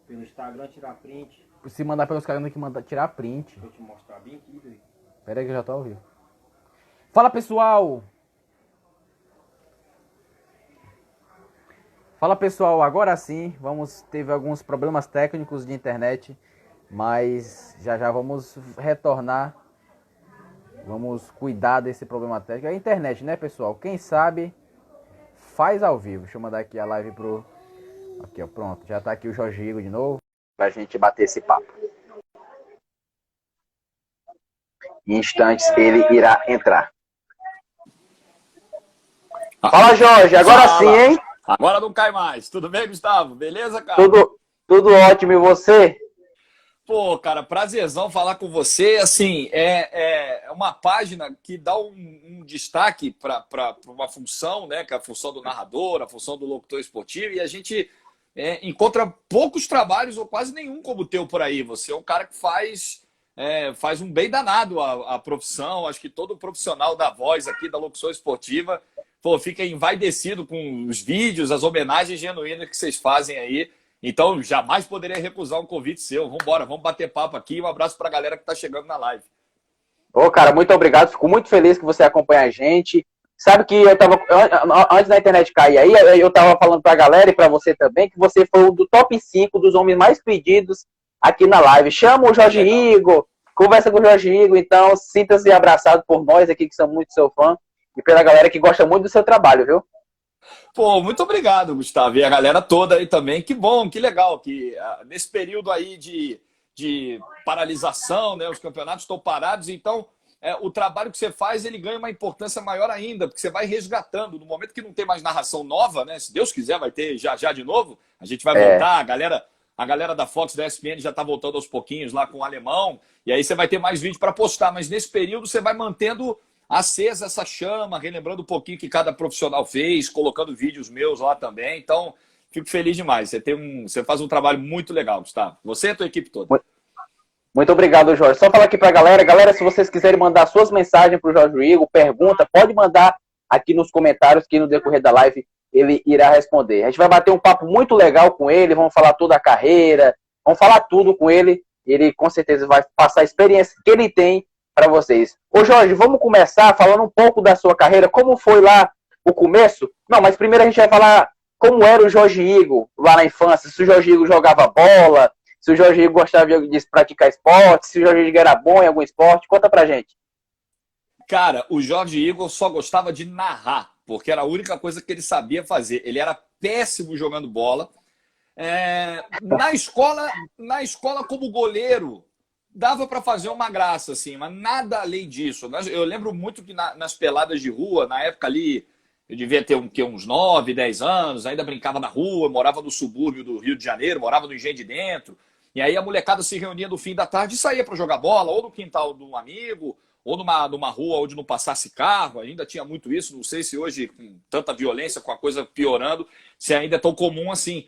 Pelo Instagram, tirar print. Se mandar pelos caras, tem que mandar, tirar print. Vou te mostrar bem aqui, velho. Pera aí que eu já tô ao vivo. Fala, pessoal! Fala, pessoal, agora sim, teve alguns problemas técnicos de internet, mas já vamos retornar. Vamos cuidar desse problema técnico. É a internet, né, pessoal? Quem sabe faz ao vivo. Deixa eu mandar aqui a live pro... Aqui, ó, pronto. Já tá aqui o Jorge Igor de novo, pra gente bater esse papo. Em instantes ele irá entrar. Fala, Jorge, agora Fala. Sim, hein? Agora não cai mais. Tudo bem, Gustavo? Beleza, cara? Tudo ótimo, e você? Pô, cara, prazerzão falar com você. Assim, é uma página que dá um destaque para uma função, né? Que é a função do narrador, a função do locutor esportivo, e a gente encontra poucos trabalhos ou quase nenhum como o teu por aí. Você é um cara que faz um bem danado à profissão. Acho que todo profissional da voz aqui, da locução esportiva, pô, fica envaidecido com os vídeos, as homenagens genuínas que vocês fazem aí. Então, jamais poderia recusar um convite seu. Vamos embora, vamos bater papo aqui. Um abraço para a galera que está chegando na live. Ô, cara, muito obrigado. Fico muito feliz que você acompanha a gente. Sabe que antes da internet cair aí, eu tava falando pra galera e pra você também, que você foi um do top 5 dos homens mais pedidos aqui na live. Chama o Jorge Igor, conversa com o Jorge Igor, então sinta-se abraçado por nós aqui, que somos muito seu fã, e pela galera que gosta muito do seu trabalho, viu? Pô, muito obrigado, Gustavo. E a galera toda aí também. Que bom, que legal que nesse período aí de paralisação, né? Os campeonatos estão parados, então o trabalho que você faz, ele ganha uma importância maior ainda, porque você vai resgatando. No momento que não tem mais narração nova, né? Se Deus quiser, vai ter já de novo. A gente vai voltar, a galera da Fox, da ESPN já está voltando aos pouquinhos lá com o alemão, e aí você vai ter mais vídeo para postar, mas nesse período você vai mantendo acesa essa chama, relembrando um pouquinho que cada profissional fez, colocando vídeos meus lá também. Então, fico feliz demais. Você faz um trabalho muito legal, Gustavo. Você e a tua equipe toda. Muito obrigado, Jorge. Só falar aqui pra galera. Galera, se vocês quiserem mandar suas mensagens pro Jorge Igor, pergunta, pode mandar aqui nos comentários, que no decorrer da live ele irá responder. A gente vai bater um papo muito legal com ele, vamos falar toda a carreira, vamos falar tudo com ele. Ele com certeza vai passar a experiência que ele tem para vocês. Ô Jorge, vamos começar falando um pouco da sua carreira, como foi lá o começo? Não, mas primeiro a gente vai falar como era o Jorge Igor lá na infância, se o Jorge Igor jogava bola, se o Jorge Igor gostava de praticar esporte, se o Jorge Igor era bom em algum esporte, conta pra gente. Cara, o Jorge Igor só gostava de narrar, porque era a única coisa que ele sabia fazer. Ele era péssimo jogando bola. Na escola como goleiro, dava para fazer uma graça, assim, mas nada além disso. Eu lembro muito que nas peladas de rua, na época ali, eu devia ter uns 9, 10 anos, ainda brincava na rua, morava no subúrbio do Rio de Janeiro, morava no Engenho de Dentro, e aí a molecada se reunia no fim da tarde e saía para jogar bola, ou no quintal de um amigo, ou numa rua onde não passasse carro, ainda tinha muito isso, não sei se hoje, com tanta violência, com a coisa piorando, se ainda é tão comum assim.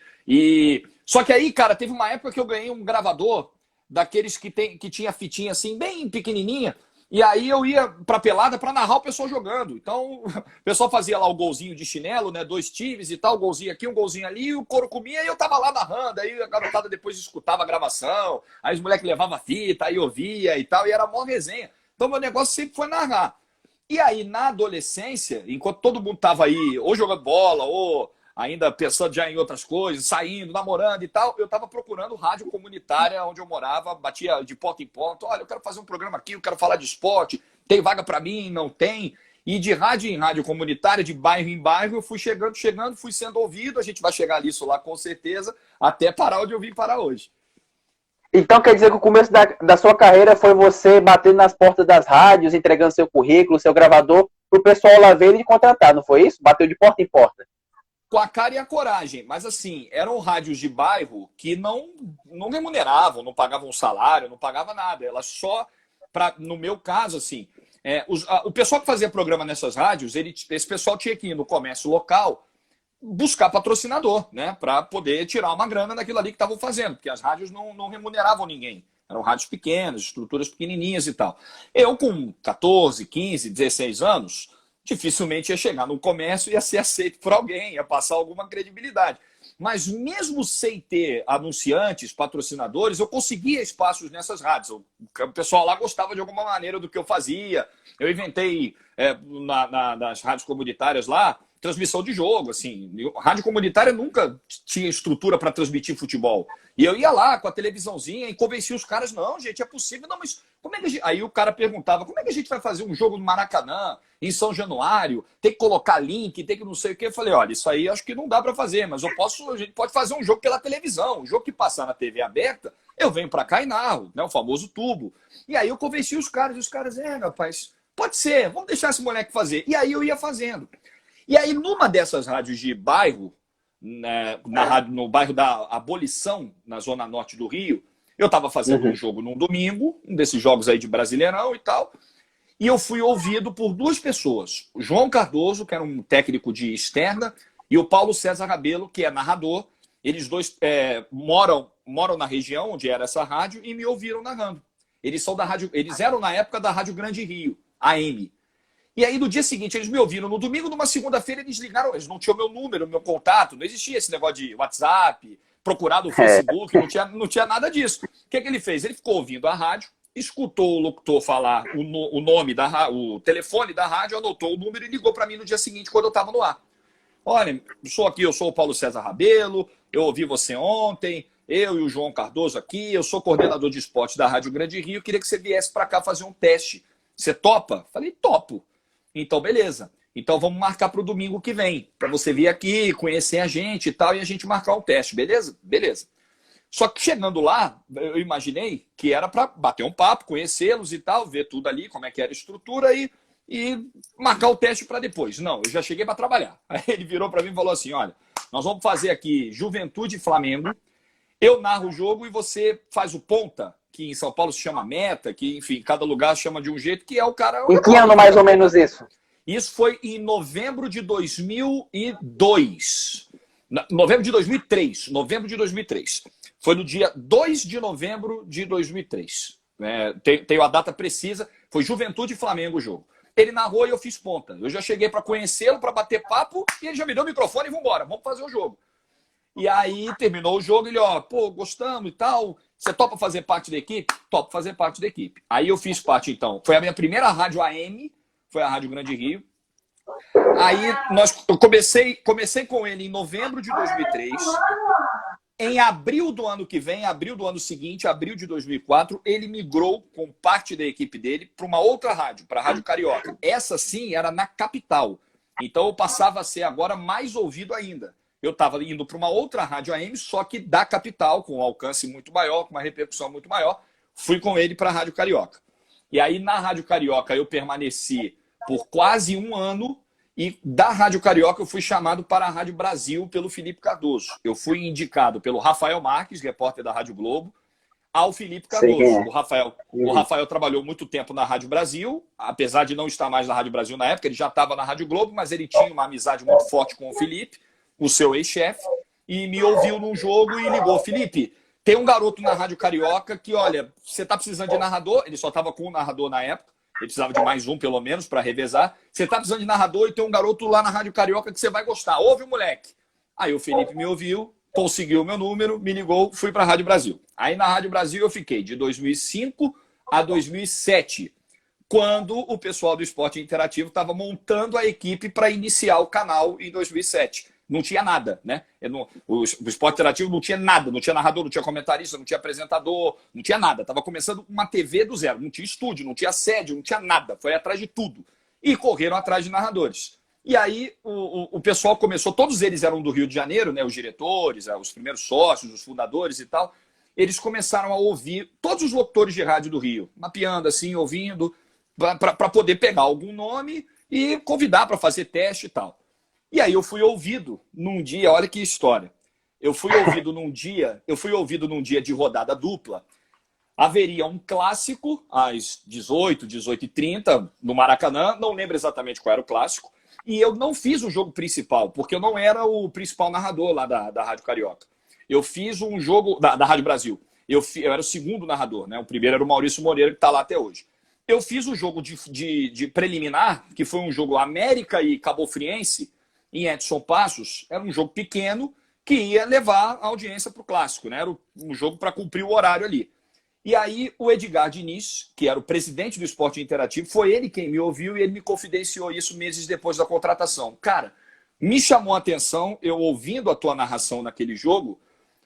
Só que aí, cara, teve uma época que eu ganhei um gravador, daqueles que tinha fitinha assim, bem pequenininha, e aí eu ia pra pelada pra narrar o pessoal jogando. Então, o pessoal fazia lá o golzinho de chinelo, né, 2 times e tal, golzinho aqui, um golzinho ali, e o couro comia, e eu tava lá narrando, aí a garotada depois escutava a gravação, aí os moleques levavam fita, aí eu via e tal, e era mó resenha. Então, meu negócio sempre foi narrar. E aí, na adolescência, enquanto todo mundo tava aí, ou jogando bola, ou ainda pensando já em outras coisas, saindo, namorando e tal, eu estava procurando rádio comunitária onde eu morava, batia de porta em porta, olha, eu quero fazer um programa aqui, eu quero falar de esporte, tem vaga para mim, não tem? E de rádio em rádio comunitária, de bairro em bairro, eu fui chegando, fui sendo ouvido, a gente vai chegar nisso lá com certeza, até parar onde eu vim parar hoje. Então quer dizer que o começo da sua carreira foi você batendo nas portas das rádios, entregando seu currículo, seu gravador, para o pessoal lá ver e contratar, não foi isso? Bateu de porta em porta. Com a cara e a coragem, mas assim, eram rádios de bairro que não remuneravam, não pagavam salário, não pagava nada. Elas só, no meu caso, assim, o pessoal que fazia programa nessas rádios, esse pessoal tinha que ir no comércio local buscar patrocinador, né, para poder tirar uma grana daquilo ali que estavam fazendo, porque as rádios não remuneravam ninguém. Eram rádios pequenas, estruturas pequenininhas e tal. Eu, com 14, 15, 16 anos, dificilmente ia chegar no comércio e ia ser aceito por alguém, ia passar alguma credibilidade. Mas mesmo sem ter anunciantes, patrocinadores, eu conseguia espaços nessas rádios. O pessoal lá gostava de alguma maneira do que eu fazia. Eu inventei nas rádios comunitárias lá transmissão de jogo. Assim, rádio comunitária nunca tinha estrutura para transmitir futebol. E eu ia lá com a televisãozinha e convencia os caras, não, gente, é possível. Não, mas como é que a gente... Aí o cara perguntava, como é que a gente vai fazer um jogo no Maracanã, em São Januário? Tem que colocar link, tem que não sei o quê. Eu falei, olha, isso aí acho que não dá para fazer, mas a gente pode fazer um jogo pela televisão. O jogo que passar na TV aberta, eu venho para cá e narro, né? O famoso tubo. E aí eu convenci os caras, rapaz, pode ser, vamos deixar esse moleque fazer. E aí eu ia fazendo. E aí, numa dessas rádios de bairro, né, no bairro da Abolição, na zona norte do Rio, eu estava fazendo um jogo num domingo, um desses jogos aí de Brasileirão e tal, e eu fui ouvido por duas pessoas. O João Cardoso, que era um técnico de externa, e o Paulo César Rabelo, que é narrador. Eles dois moram na região onde era essa rádio e me ouviram narrando. Eles eram na época da Rádio Grande Rio, AM. E aí, no dia seguinte, eles me ouviram. No domingo, numa segunda-feira, eles ligaram. Eles não tinham meu número, meu contato. Não existia esse negócio de WhatsApp, procurar no Facebook. Não tinha nada disso. O que ele fez? Ele ficou ouvindo a rádio, escutou o locutor falar o telefone da rádio, anotou o número e ligou para mim no dia seguinte, quando eu estava no ar. Olha, eu sou o Paulo César Rabelo, eu ouvi você ontem, eu e o João Cardoso aqui, eu sou coordenador de esporte da Rádio Grande Rio, queria que você viesse para cá fazer um teste. Você topa? Falei, topo. Então, beleza. Então, vamos marcar para o domingo que vem, para você vir aqui, conhecer a gente e tal, e a gente marcar um teste, beleza? Beleza. Só que chegando lá, eu imaginei que era para bater um papo, conhecê-los e tal, ver tudo ali, como é que era a estrutura e marcar o teste para depois. Não, eu já cheguei para trabalhar. Aí ele virou para mim e falou assim, olha, nós vamos fazer aqui Juventude e Flamengo, eu narro o jogo e você faz o ponta, que em São Paulo se chama meta, que, enfim, cada lugar chama de um jeito, que é o cara... Em que ano mais ou menos isso? Isso foi em novembro de 2002. Novembro de 2003. Novembro de 2003. Foi no dia 2 de novembro de 2003. Tenho a data precisa. Foi Juventude e Flamengo o jogo. Ele narrou e eu fiz ponta. Eu já cheguei para conhecê-lo, para bater papo, e ele já me deu o microfone e vamos embora. Vamos fazer o jogo. E aí terminou o jogo, ele, gostamos e tal. Você topa fazer parte da equipe? Topo fazer parte da equipe. Aí eu fiz parte, então. Foi a minha primeira rádio AM, foi a Rádio Grande Rio. Aí eu comecei com ele em novembro de 2003. Em abril do ano que vem, abril do ano seguinte, abril de 2004, ele migrou com parte da equipe dele para uma outra rádio, para a Rádio Carioca. Essa sim era na capital. Então eu passava a ser agora mais ouvido ainda. Eu estava indo para uma outra rádio AM, só que da capital, com um alcance muito maior, com uma repercussão muito maior. Fui com ele para a Rádio Carioca. E aí, na Rádio Carioca, eu permaneci por quase um ano. E da Rádio Carioca, eu fui chamado para a Rádio Brasil pelo Felipe Cardoso. Eu fui indicado pelo Rafael Marques, repórter da Rádio Globo, ao Felipe Cardoso. O Rafael trabalhou muito tempo na Rádio Brasil, apesar de não estar mais na Rádio Brasil na época, ele já estava na Rádio Globo, mas ele tinha uma amizade muito forte com o Felipe, o seu ex-chefe, e me ouviu num jogo e ligou, Felipe, tem um garoto na Rádio Carioca que, olha, você está precisando de narrador? Ele só estava com um narrador na época, ele precisava de mais um, pelo menos, para revezar. Você está precisando de narrador e tem um garoto lá na Rádio Carioca que você vai gostar. Ouve o moleque. Aí o Felipe me ouviu, conseguiu o meu número, me ligou, fui para a Rádio Brasil. Aí na Rádio Brasil eu fiquei de 2005 a 2007, quando o pessoal do Esporte Interativo estava montando a equipe para iniciar o canal em 2007. Não tinha nada, né? O Esporte Interativo não tinha nada, não tinha narrador, não tinha comentarista, não tinha apresentador, não tinha nada. Estava começando uma TV do zero, não tinha estúdio, não tinha sede, não tinha nada. Foi atrás de tudo. E correram atrás de narradores. E aí o pessoal começou, todos eles eram do Rio de Janeiro, né? Os diretores, os primeiros sócios, os fundadores e tal. Eles começaram a ouvir todos os locutores de rádio do Rio, mapeando assim, ouvindo, para poder pegar algum nome e convidar para fazer teste e tal. E aí eu fui ouvido num dia, olha que história. Eu fui ouvido num dia de rodada dupla. Haveria um clássico às 18, 18h30 no Maracanã, não lembro exatamente qual era o clássico, e eu não fiz o jogo principal, porque eu não era o principal narrador lá da Rádio Carioca. Eu fiz um jogo da Rádio Brasil. Eu era o segundo narrador, né? O primeiro era o Maurício Moreira, que está lá até hoje. Eu fiz o jogo de preliminar, que foi um jogo América e Cabo Friense, em Edson Passos. Era um jogo pequeno, que ia levar a audiência para o clássico, né? Era um jogo para cumprir o horário ali. E aí o Edgar Diniz, que era o presidente do Esporte Interativo, foi ele quem me ouviu e ele me confidenciou isso meses depois da contratação. Cara, me chamou a atenção, eu ouvindo a tua narração naquele jogo,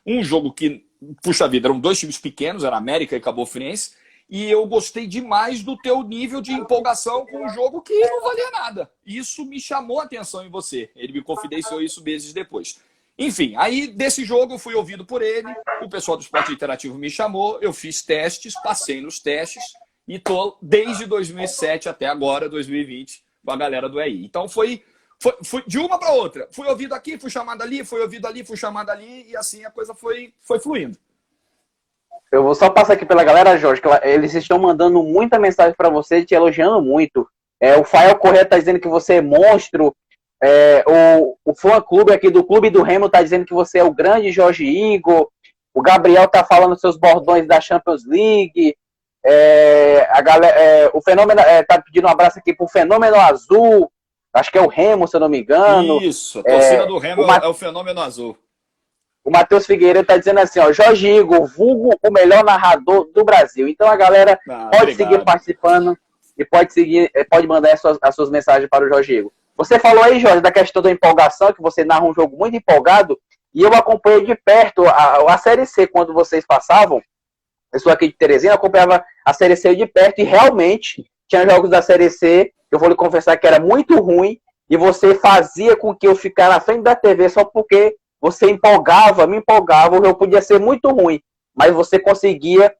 um jogo que, puxa vida, eram dois times pequenos, era América e Cabo Friense, e eu gostei demais do teu nível de empolgação com um jogo que não valia nada. Isso me chamou a atenção em você. Ele me confidenciou isso meses depois. Enfim, aí desse jogo eu fui ouvido por ele, o pessoal do Esporte Interativo me chamou, eu fiz testes, passei nos testes e tô desde 2007 até agora, 2020, com a galera do EI. Então foi de uma para outra. Fui ouvido aqui, fui chamado ali, fui ouvido ali, fui chamado ali e assim a coisa foi fluindo. Eu vou só passar aqui pela galera, Jorge, que eles estão mandando muita mensagem para você, te elogiando muito. O Fael Corrêa está dizendo que você é monstro. O fã-clube aqui do Clube do Remo está dizendo que você é o grande Jorge Igor. O Gabriel está falando seus bordões da Champions League. O Fenômeno está pedindo um abraço aqui pro Fenômeno Azul. Acho que é o Remo, se eu não me engano. Isso, a torcida do Remo é o Fenômeno Azul. O Matheus Figueiredo está dizendo assim, ó, Jorge Igor, vulgo o melhor narrador do Brasil. Então a galera pode seguir participando e pode mandar as suas mensagens para o Jorge Igor. Você falou aí, Jorge, da questão da empolgação, que você narra um jogo muito empolgado, e eu acompanhei de perto a Série C quando vocês passavam. Eu sou aqui de Teresina, acompanhava a Série C de perto, e realmente tinha jogos da Série C, eu vou lhe confessar que era muito ruim, e você fazia com que eu ficasse na frente da TV só porque você me empolgava, o jogo podia ser muito ruim, mas você conseguia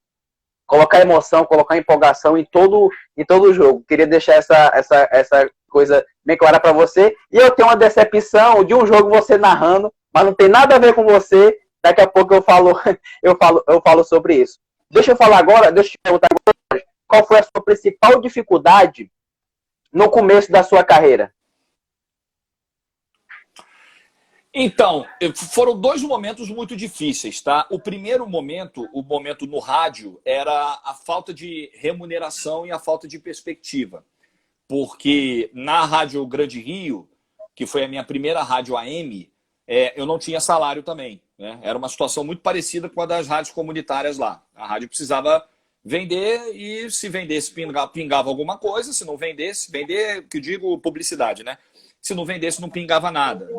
colocar emoção, colocar empolgação em todo o jogo. Queria deixar essa coisa bem clara para você. E eu tenho uma decepção de um jogo você narrando, mas não tem nada a ver com você. Daqui a pouco eu falo sobre isso. Deixa eu te perguntar agora, qual foi a sua principal dificuldade no começo da sua carreira? Então, foram dois momentos muito difíceis, tá? O primeiro momento, o momento no rádio, era a falta de remuneração e a falta de perspectiva. Porque na Rádio Grande Rio, que foi a minha primeira rádio AM, eu não tinha salário também, né? Era uma situação muito parecida com a das rádios comunitárias lá. A rádio precisava vender e se vendesse, pingava alguma coisa. Se não vendesse, vender, que eu digo publicidade, né? Se não vendesse, não pingava nada.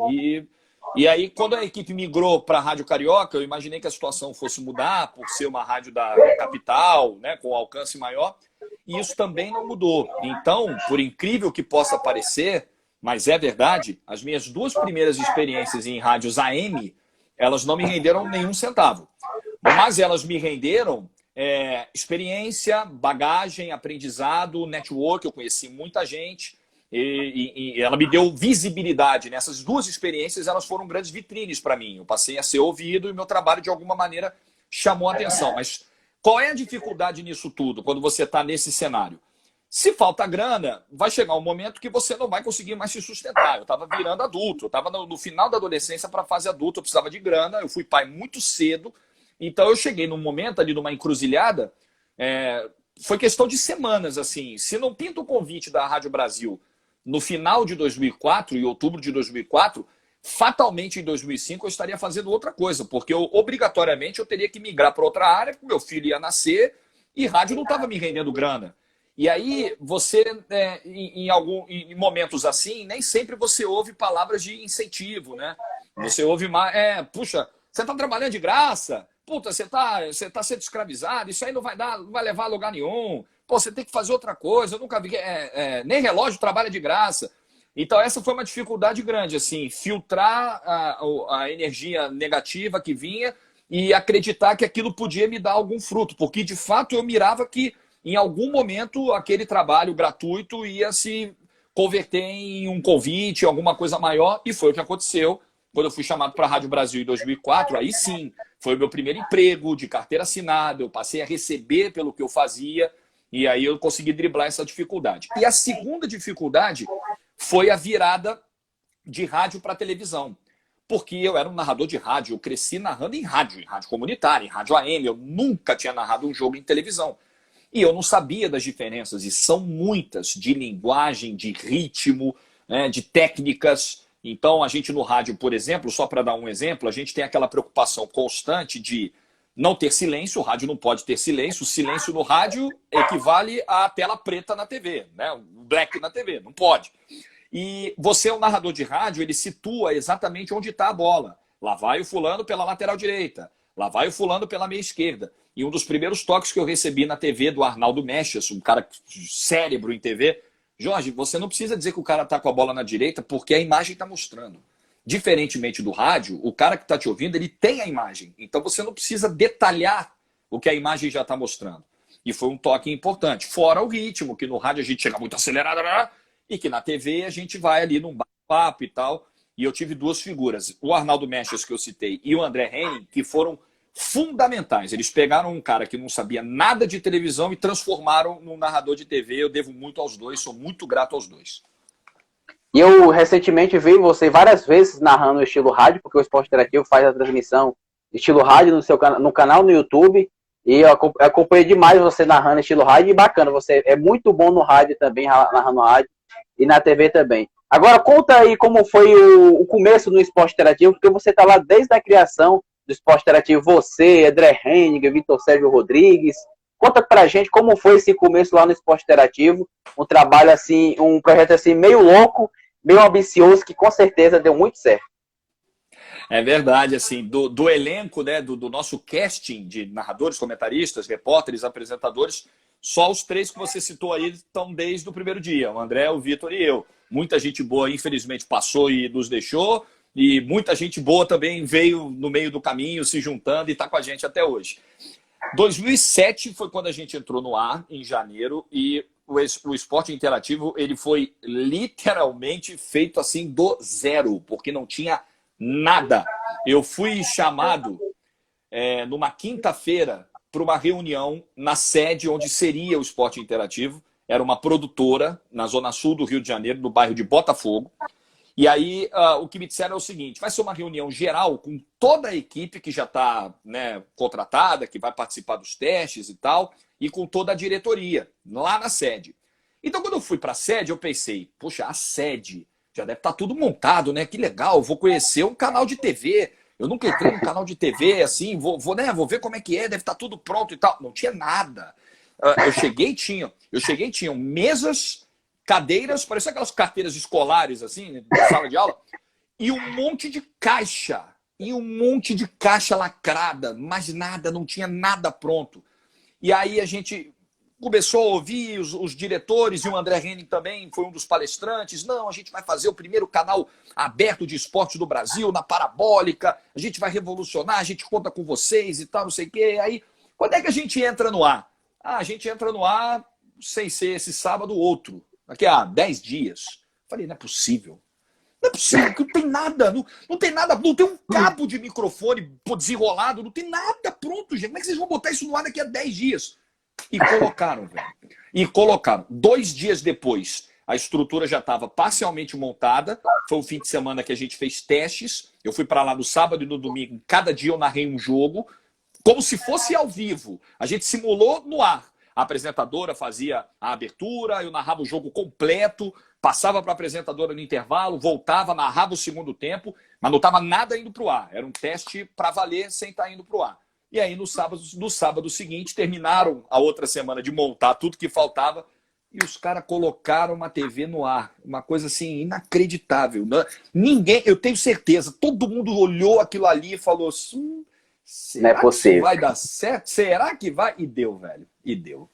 E aí, quando a equipe migrou para a Rádio Carioca, eu imaginei que a situação fosse mudar por ser uma rádio da capital, né, com alcance maior, e isso também não mudou. Então, por incrível que possa parecer, mas é verdade, as minhas duas primeiras experiências em rádios AM, elas não me renderam nenhum centavo. Mas elas me renderam experiência, bagagem, aprendizado, network, eu conheci muita gente, e ela me deu visibilidade. Nessas duas experiências, elas foram grandes vitrines para mim. Eu passei a ser ouvido e meu trabalho, de alguma maneira, chamou a atenção. Mas qual é a dificuldade nisso tudo, quando você está nesse cenário? Se falta grana, vai chegar um momento que você não vai conseguir mais se sustentar. Eu estava virando adulto, eu estava no final da adolescência para a fase adulta, eu precisava de grana, eu fui pai muito cedo, então eu cheguei num momento ali, numa encruzilhada, foi questão de semanas, assim. Se não pinta o convite da Rádio Brasil no final de 2004, em outubro de 2004, fatalmente em 2005 eu estaria fazendo outra coisa, porque obrigatoriamente eu teria que migrar para outra área, porque meu filho ia nascer e rádio não estava me rendendo grana. E aí você, em momentos assim, nem sempre você ouve palavras de incentivo, né? Você ouve mais, puxa, você está trabalhando de graça? Puta, você tá sendo escravizado, isso aí não vai levar a lugar nenhum. Pô, você tem que fazer outra coisa, eu nunca vi, nem relógio trabalha de graça. Então essa foi uma dificuldade grande, assim, filtrar a energia negativa que vinha e acreditar que aquilo podia me dar algum fruto, porque de fato eu mirava que em algum momento aquele trabalho gratuito ia se converter em um convite, alguma coisa maior, e foi o que aconteceu quando eu fui chamado para a Rádio Brasil em 2004. Aí sim, foi o meu primeiro emprego de carteira assinada, eu passei a receber pelo que eu fazia, e aí eu consegui driblar essa dificuldade. E a segunda dificuldade foi a virada de rádio para televisão. Porque eu era um narrador de rádio, eu cresci narrando em rádio comunitária, em rádio AM, eu nunca tinha narrado um jogo em televisão. E eu não sabia das diferenças, e são muitas, de linguagem, de ritmo, né, de técnicas, Então, a gente no rádio, por exemplo, só para dar um exemplo, a gente tem aquela preocupação constante de não ter silêncio, o rádio não pode ter silêncio. O silêncio no rádio equivale à tela preta na TV, né? O black na TV, não pode. E você, o narrador de rádio, ele situa exatamente onde está a bola. Lá vai o fulano pela lateral direita, lá vai o fulano pela meia esquerda. E um dos primeiros toques que eu recebi na TV do Arnaldo Mechas, um cara cérebro em TV, Jorge, você não precisa dizer que o cara está com a bola na direita porque a imagem está mostrando. Diferentemente do rádio, o cara que está te ouvindo, ele tem a imagem. Então você não precisa detalhar o que a imagem já está mostrando. E foi um toque importante. Fora o ritmo, que no rádio a gente chega muito acelerado, e que na TV a gente vai ali num bate-papo e tal. E eu tive duas figuras, o Arnaldo Mechas, que eu citei, e o André Henning, que foram fundamentais. Eles pegaram um cara que não sabia nada de televisão e transformaram num narrador de TV. Eu devo muito aos dois, sou muito grato aos dois. E eu recentemente vi você várias vezes narrando o estilo rádio, porque o Esporte Interativo faz a transmissão estilo rádio no canal no YouTube. E eu acompanhei demais você narrando estilo rádio. E bacana, você é muito bom no rádio também, narrando rádio, e na TV também. Agora conta aí como foi o começo no Esporte Interativo, porque você está lá desde a criação do Esporte Interativo, você, André Henning, Vitor Sérgio Rodrigues. Conta pra gente como foi esse começo lá no Esporte Interativo, um trabalho assim, um projeto assim meio louco, meio ambicioso, que com certeza deu muito certo. É verdade, assim, do elenco, né, do nosso casting de narradores, comentaristas, repórteres, apresentadores, só os três que você citou aí estão desde o primeiro dia, o André, o Vitor e eu. Muita gente boa, infelizmente, passou e nos deixou, e muita gente boa também veio no meio do caminho, se juntando e está com a gente até hoje. 2007 foi quando a gente entrou no ar, em janeiro, e o Esporte Interativo ele foi literalmente feito assim do zero, porque não tinha nada. Eu fui chamado numa quinta-feira para uma reunião na sede onde seria o Esporte Interativo. Era uma produtora na zona sul do Rio de Janeiro, no bairro de Botafogo. E aí o que me disseram é o seguinte: vai ser uma reunião geral com toda a equipe que já está, né, contratada, que vai participar dos testes e tal, e com toda a diretoria, lá na sede. Então, quando eu fui para a sede, eu pensei, poxa, a sede já deve estar tudo montado, né? Que legal, vou conhecer um canal de TV. Eu nunca entrei num canal de TV, assim, vou ver como é que é, deve estar tudo pronto e tal. Não tinha nada. Eu cheguei e tinham mesas, cadeiras, parecia aquelas carteiras escolares, assim, na sala de aula, e um monte de caixa. E um monte de caixa lacrada, mas nada, não tinha nada pronto. E aí a gente começou a ouvir os diretores, e o André Henning também foi um dos palestrantes. Não, a gente vai fazer o primeiro canal aberto de esporte do Brasil, na Parabólica, a gente vai revolucionar, a gente conta com vocês e tal, não sei o quê. Aí, quando é que a gente entra no ar? A gente entra no ar sem ser esse sábado ou outro, daqui a 10 dias. Falei, não é possível. Não é possível, que não tem nada, não tem nada, não tem um cabo de microfone desenrolado, não tem nada pronto, gente. Como é que vocês vão botar isso no ar daqui a 10 dias? E colocaram, velho. E colocaram. 2 dias depois, a estrutura já estava parcialmente montada. Foi o fim de semana que a gente fez testes. Eu fui para lá no sábado e no domingo. Cada dia eu narrei um jogo, como se fosse ao vivo. A gente simulou no ar. A apresentadora fazia a abertura, eu narrava o jogo completo, passava para a apresentadora no intervalo, voltava, narrava o segundo tempo, mas não estava nada indo para o ar. Era um teste para valer sem estar indo para o ar. E aí, no sábado seguinte, terminaram a outra semana de montar tudo que faltava e os caras colocaram uma TV no ar. Uma coisa assim, inacreditável. Ninguém, eu tenho certeza, todo mundo olhou aquilo ali e falou assim, será não é possível que vai dar certo? Será que vai? E deu, velho. E deu.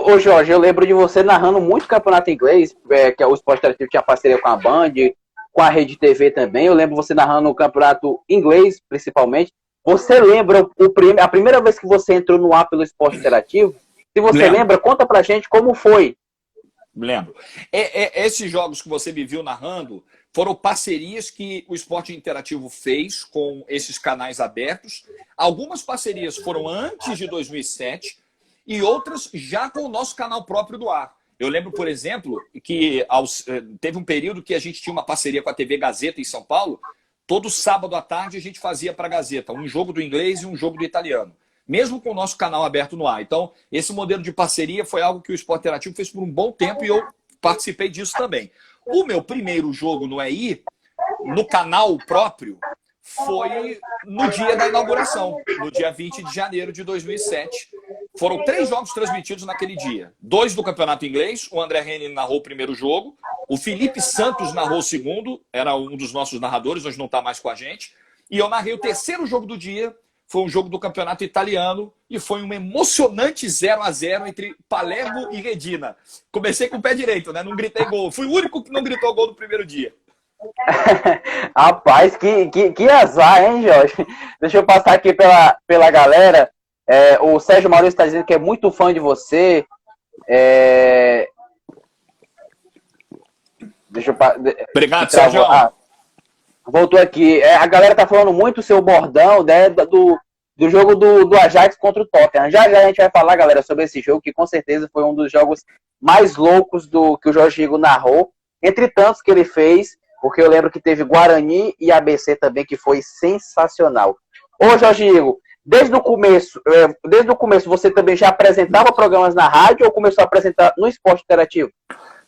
Ô Jorge, eu lembro de você narrando muito campeonato inglês, que o Esporte Interativo tinha parceria com a Band, com a Rede TV também. Eu lembro você narrando o campeonato inglês, principalmente. Você lembra a primeira vez que você entrou no ar pelo Esporte Interativo? Se você lembra, conta pra gente como foi. Lembro. Esses jogos que você me viu narrando foram parcerias que o Esporte Interativo fez com esses canais abertos. Algumas parcerias foram antes de 2007 e outras já com o nosso canal próprio do ar. Eu lembro, por exemplo, que teve um período que a gente tinha uma parceria com a TV Gazeta em São Paulo. Todo sábado à tarde a gente fazia para a Gazeta um jogo do inglês e um jogo do italiano, mesmo com o nosso canal aberto no ar. Então, esse modelo de parceria foi algo que o Esporte Interativo fez por um bom tempo e eu participei disso também. O meu primeiro jogo no EI, no canal próprio, foi no dia da inauguração, no dia 20 de janeiro de 2007. Foram 3 jogos transmitidos naquele dia. 2 do Campeonato Inglês, o André Henning narrou o primeiro jogo, o Felipe Santos narrou o segundo, era um dos nossos narradores, hoje não está mais com a gente, e eu narrei o terceiro jogo do dia, foi um jogo do Campeonato Italiano, e foi um emocionante 0-0 entre Palermo e Redina. Comecei com o pé direito, né? Não gritei gol. Fui o único que não gritou gol no primeiro dia. Rapaz, que azar, hein, Jorge? Deixa eu passar aqui pela galera. O Sérgio Maurício está dizendo que é muito fã de você. Deixa eu... Obrigado, Sérgio. Voltou aqui. A galera tá falando muito o seu bordão, né, do jogo do Ajax contra o Tottenham. Já a gente vai falar, galera, sobre esse jogo, que com certeza foi um dos jogos mais loucos que o Jorge Igor narrou, entre tantos que ele fez, porque eu lembro que teve Guarani e ABC também, que foi sensacional. Ô, Jorge Igor, desde o começo você também já apresentava programas na rádio ou começou a apresentar no Esporte Interativo?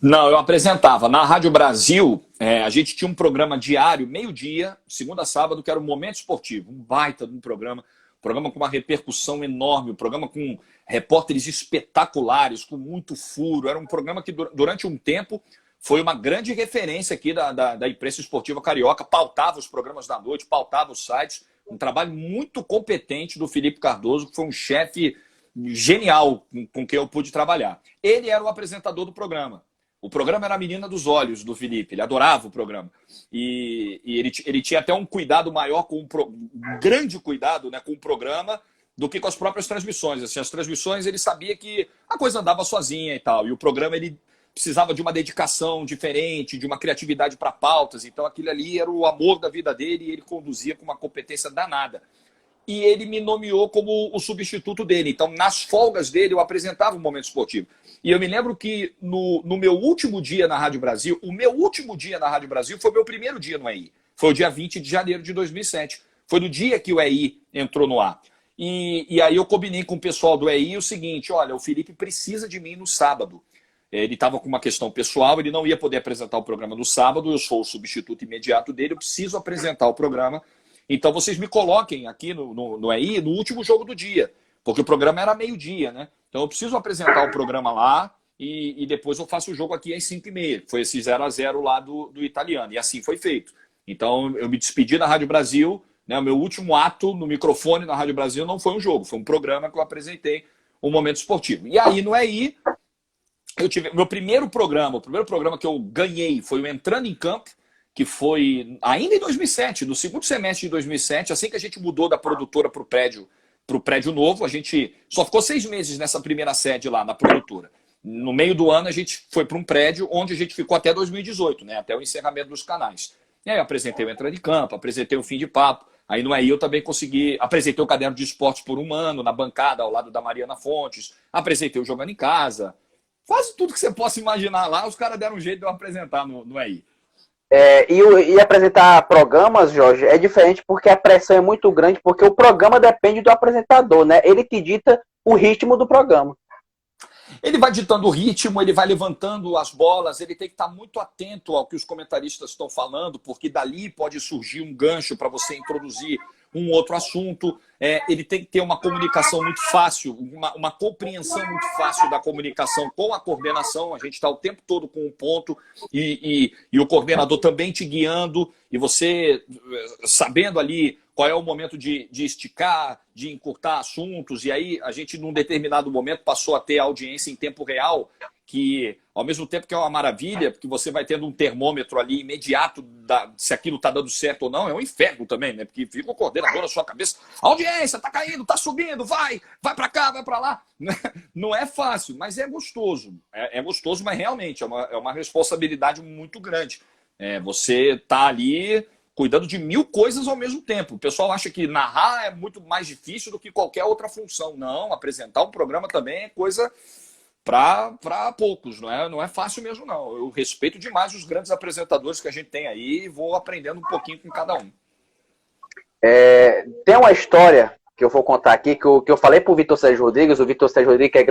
Não, eu apresentava. Na Rádio Brasil, a gente tinha um programa diário, meio-dia, segunda a sábado, que era o Momento Esportivo. Um baita de um programa com uma repercussão enorme, um programa com repórteres espetaculares, com muito furo. Era um programa que, durante um tempo, foi uma grande referência aqui da imprensa esportiva carioca, pautava os programas da noite, pautava os sites. Um trabalho muito competente do Felipe Cardoso, que foi um chefe genial com quem eu pude trabalhar. Ele era o apresentador do programa. O programa era a menina dos olhos do Felipe, ele adorava o programa. E ele tinha até um cuidado maior, um grande cuidado, né, com o programa, do que com as próprias transmissões. Assim, as transmissões ele sabia que a coisa andava sozinha e tal. E o programa ele precisava de uma dedicação diferente, de uma criatividade para pautas. Então aquilo ali era o amor da vida dele e ele conduzia com uma competência danada. E ele me nomeou como o substituto dele. Então, nas folgas dele, eu apresentava o Momento Esportivo. E eu me lembro que no meu último dia na Rádio Brasil, o meu último dia na Rádio Brasil foi o meu primeiro dia no EI. Foi o dia 20 de janeiro de 2007. Foi no dia que o EI entrou no ar. E aí eu combinei com o pessoal do EI o seguinte: olha, o Felipe precisa de mim no sábado. Ele estava com uma questão pessoal, ele não ia poder apresentar o programa no sábado, eu sou o substituto imediato dele, eu preciso apresentar o programa. Então vocês me coloquem aqui no EI no último jogo do dia, porque o programa era meio-dia, né? Então eu preciso apresentar o programa lá e depois eu faço o jogo aqui às 5h30. Foi esse 0-0 lá do italiano, e assim foi feito. Então eu me despedi da Rádio Brasil, né? O meu último ato no microfone na Rádio Brasil não foi um jogo, foi um programa que eu apresentei, um Momento Esportivo. E aí no EI, eu tive meu primeiro programa, o primeiro programa que eu ganhei foi o Entrando em Campo, que foi ainda em 2007, no segundo semestre de 2007, assim que a gente mudou da produtora para o prédio novo. A gente só ficou 6 meses nessa primeira sede lá, na produtora. No meio do ano, a gente foi para um prédio onde a gente ficou até 2018, né, até o encerramento dos canais. E aí eu apresentei o Entrando em Campo, apresentei o Fim de Papo. Aí no EI eu também consegui, apresentei o Caderno de Esportes por um ano, na bancada, ao lado da Mariana Fontes. Apresentei o Jogando em Casa. Quase tudo que você possa imaginar lá, os caras deram um jeito de eu apresentar no EI. E apresentar programas, Jorge, é diferente porque a pressão é muito grande, porque o programa depende do apresentador, né? Ele que dita o ritmo do programa. Ele vai ditando o ritmo, ele vai levantando as bolas, ele tem que estar muito atento ao que os comentaristas estão falando, porque dali pode surgir um gancho para você introduzir um outro assunto. Ele tem que ter uma comunicação muito fácil, uma compreensão muito fácil da comunicação com a coordenação. A gente está o tempo todo com um ponto e o coordenador também te guiando, e você sabendo ali qual é o momento de esticar, de encurtar assuntos. E aí a gente, num determinado momento, passou a ter audiência em tempo real, que ao mesmo tempo que é uma maravilha, porque você vai tendo um termômetro ali imediato se aquilo está dando certo ou não, é um inferno também, né? Porque fica o coordenador na sua cabeça: a audiência está caindo, está subindo, vai para cá, vai para lá. Não é fácil, mas é gostoso. É gostoso, mas realmente é uma responsabilidade muito grande. Você está ali cuidando de 1000 coisas ao mesmo tempo. O pessoal acha que narrar é muito mais difícil do que qualquer outra função. Não, apresentar um programa também é coisa para poucos, não é fácil mesmo, não. Eu respeito demais os grandes apresentadores que a gente tem aí e vou aprendendo um pouquinho com cada um. Tem uma história que eu vou contar aqui, que eu falei pro Vitor Sérgio Rodrigues. O Vitor Sérgio Rodrigues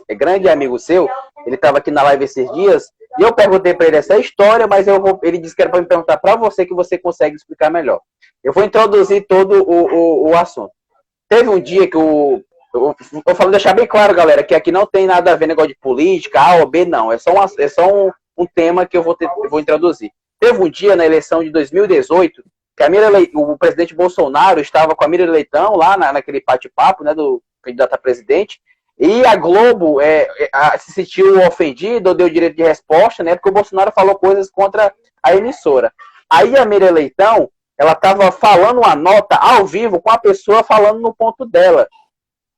é grande amigo seu, ele estava aqui na live esses dias, e eu perguntei para ele essa história, mas ele disse que era para me perguntar para você, que você consegue explicar melhor. Eu vou introduzir todo o assunto. Teve um dia que eu falo, deixar bem claro, galera, que aqui não tem nada a ver negócio de política, A ou B, não. É só um tema que eu vou introduzir. Teve um dia na eleição de 2018 que o presidente Bolsonaro estava com a Miriam Leitão lá naquele bate-papo, né, do candidato a presidente, e a Globo se sentiu ofendida, ou deu direito de resposta, né, porque o Bolsonaro falou coisas contra a emissora. Aí a Miriam Leitão, ela estava falando uma nota ao vivo com a pessoa falando no ponto dela.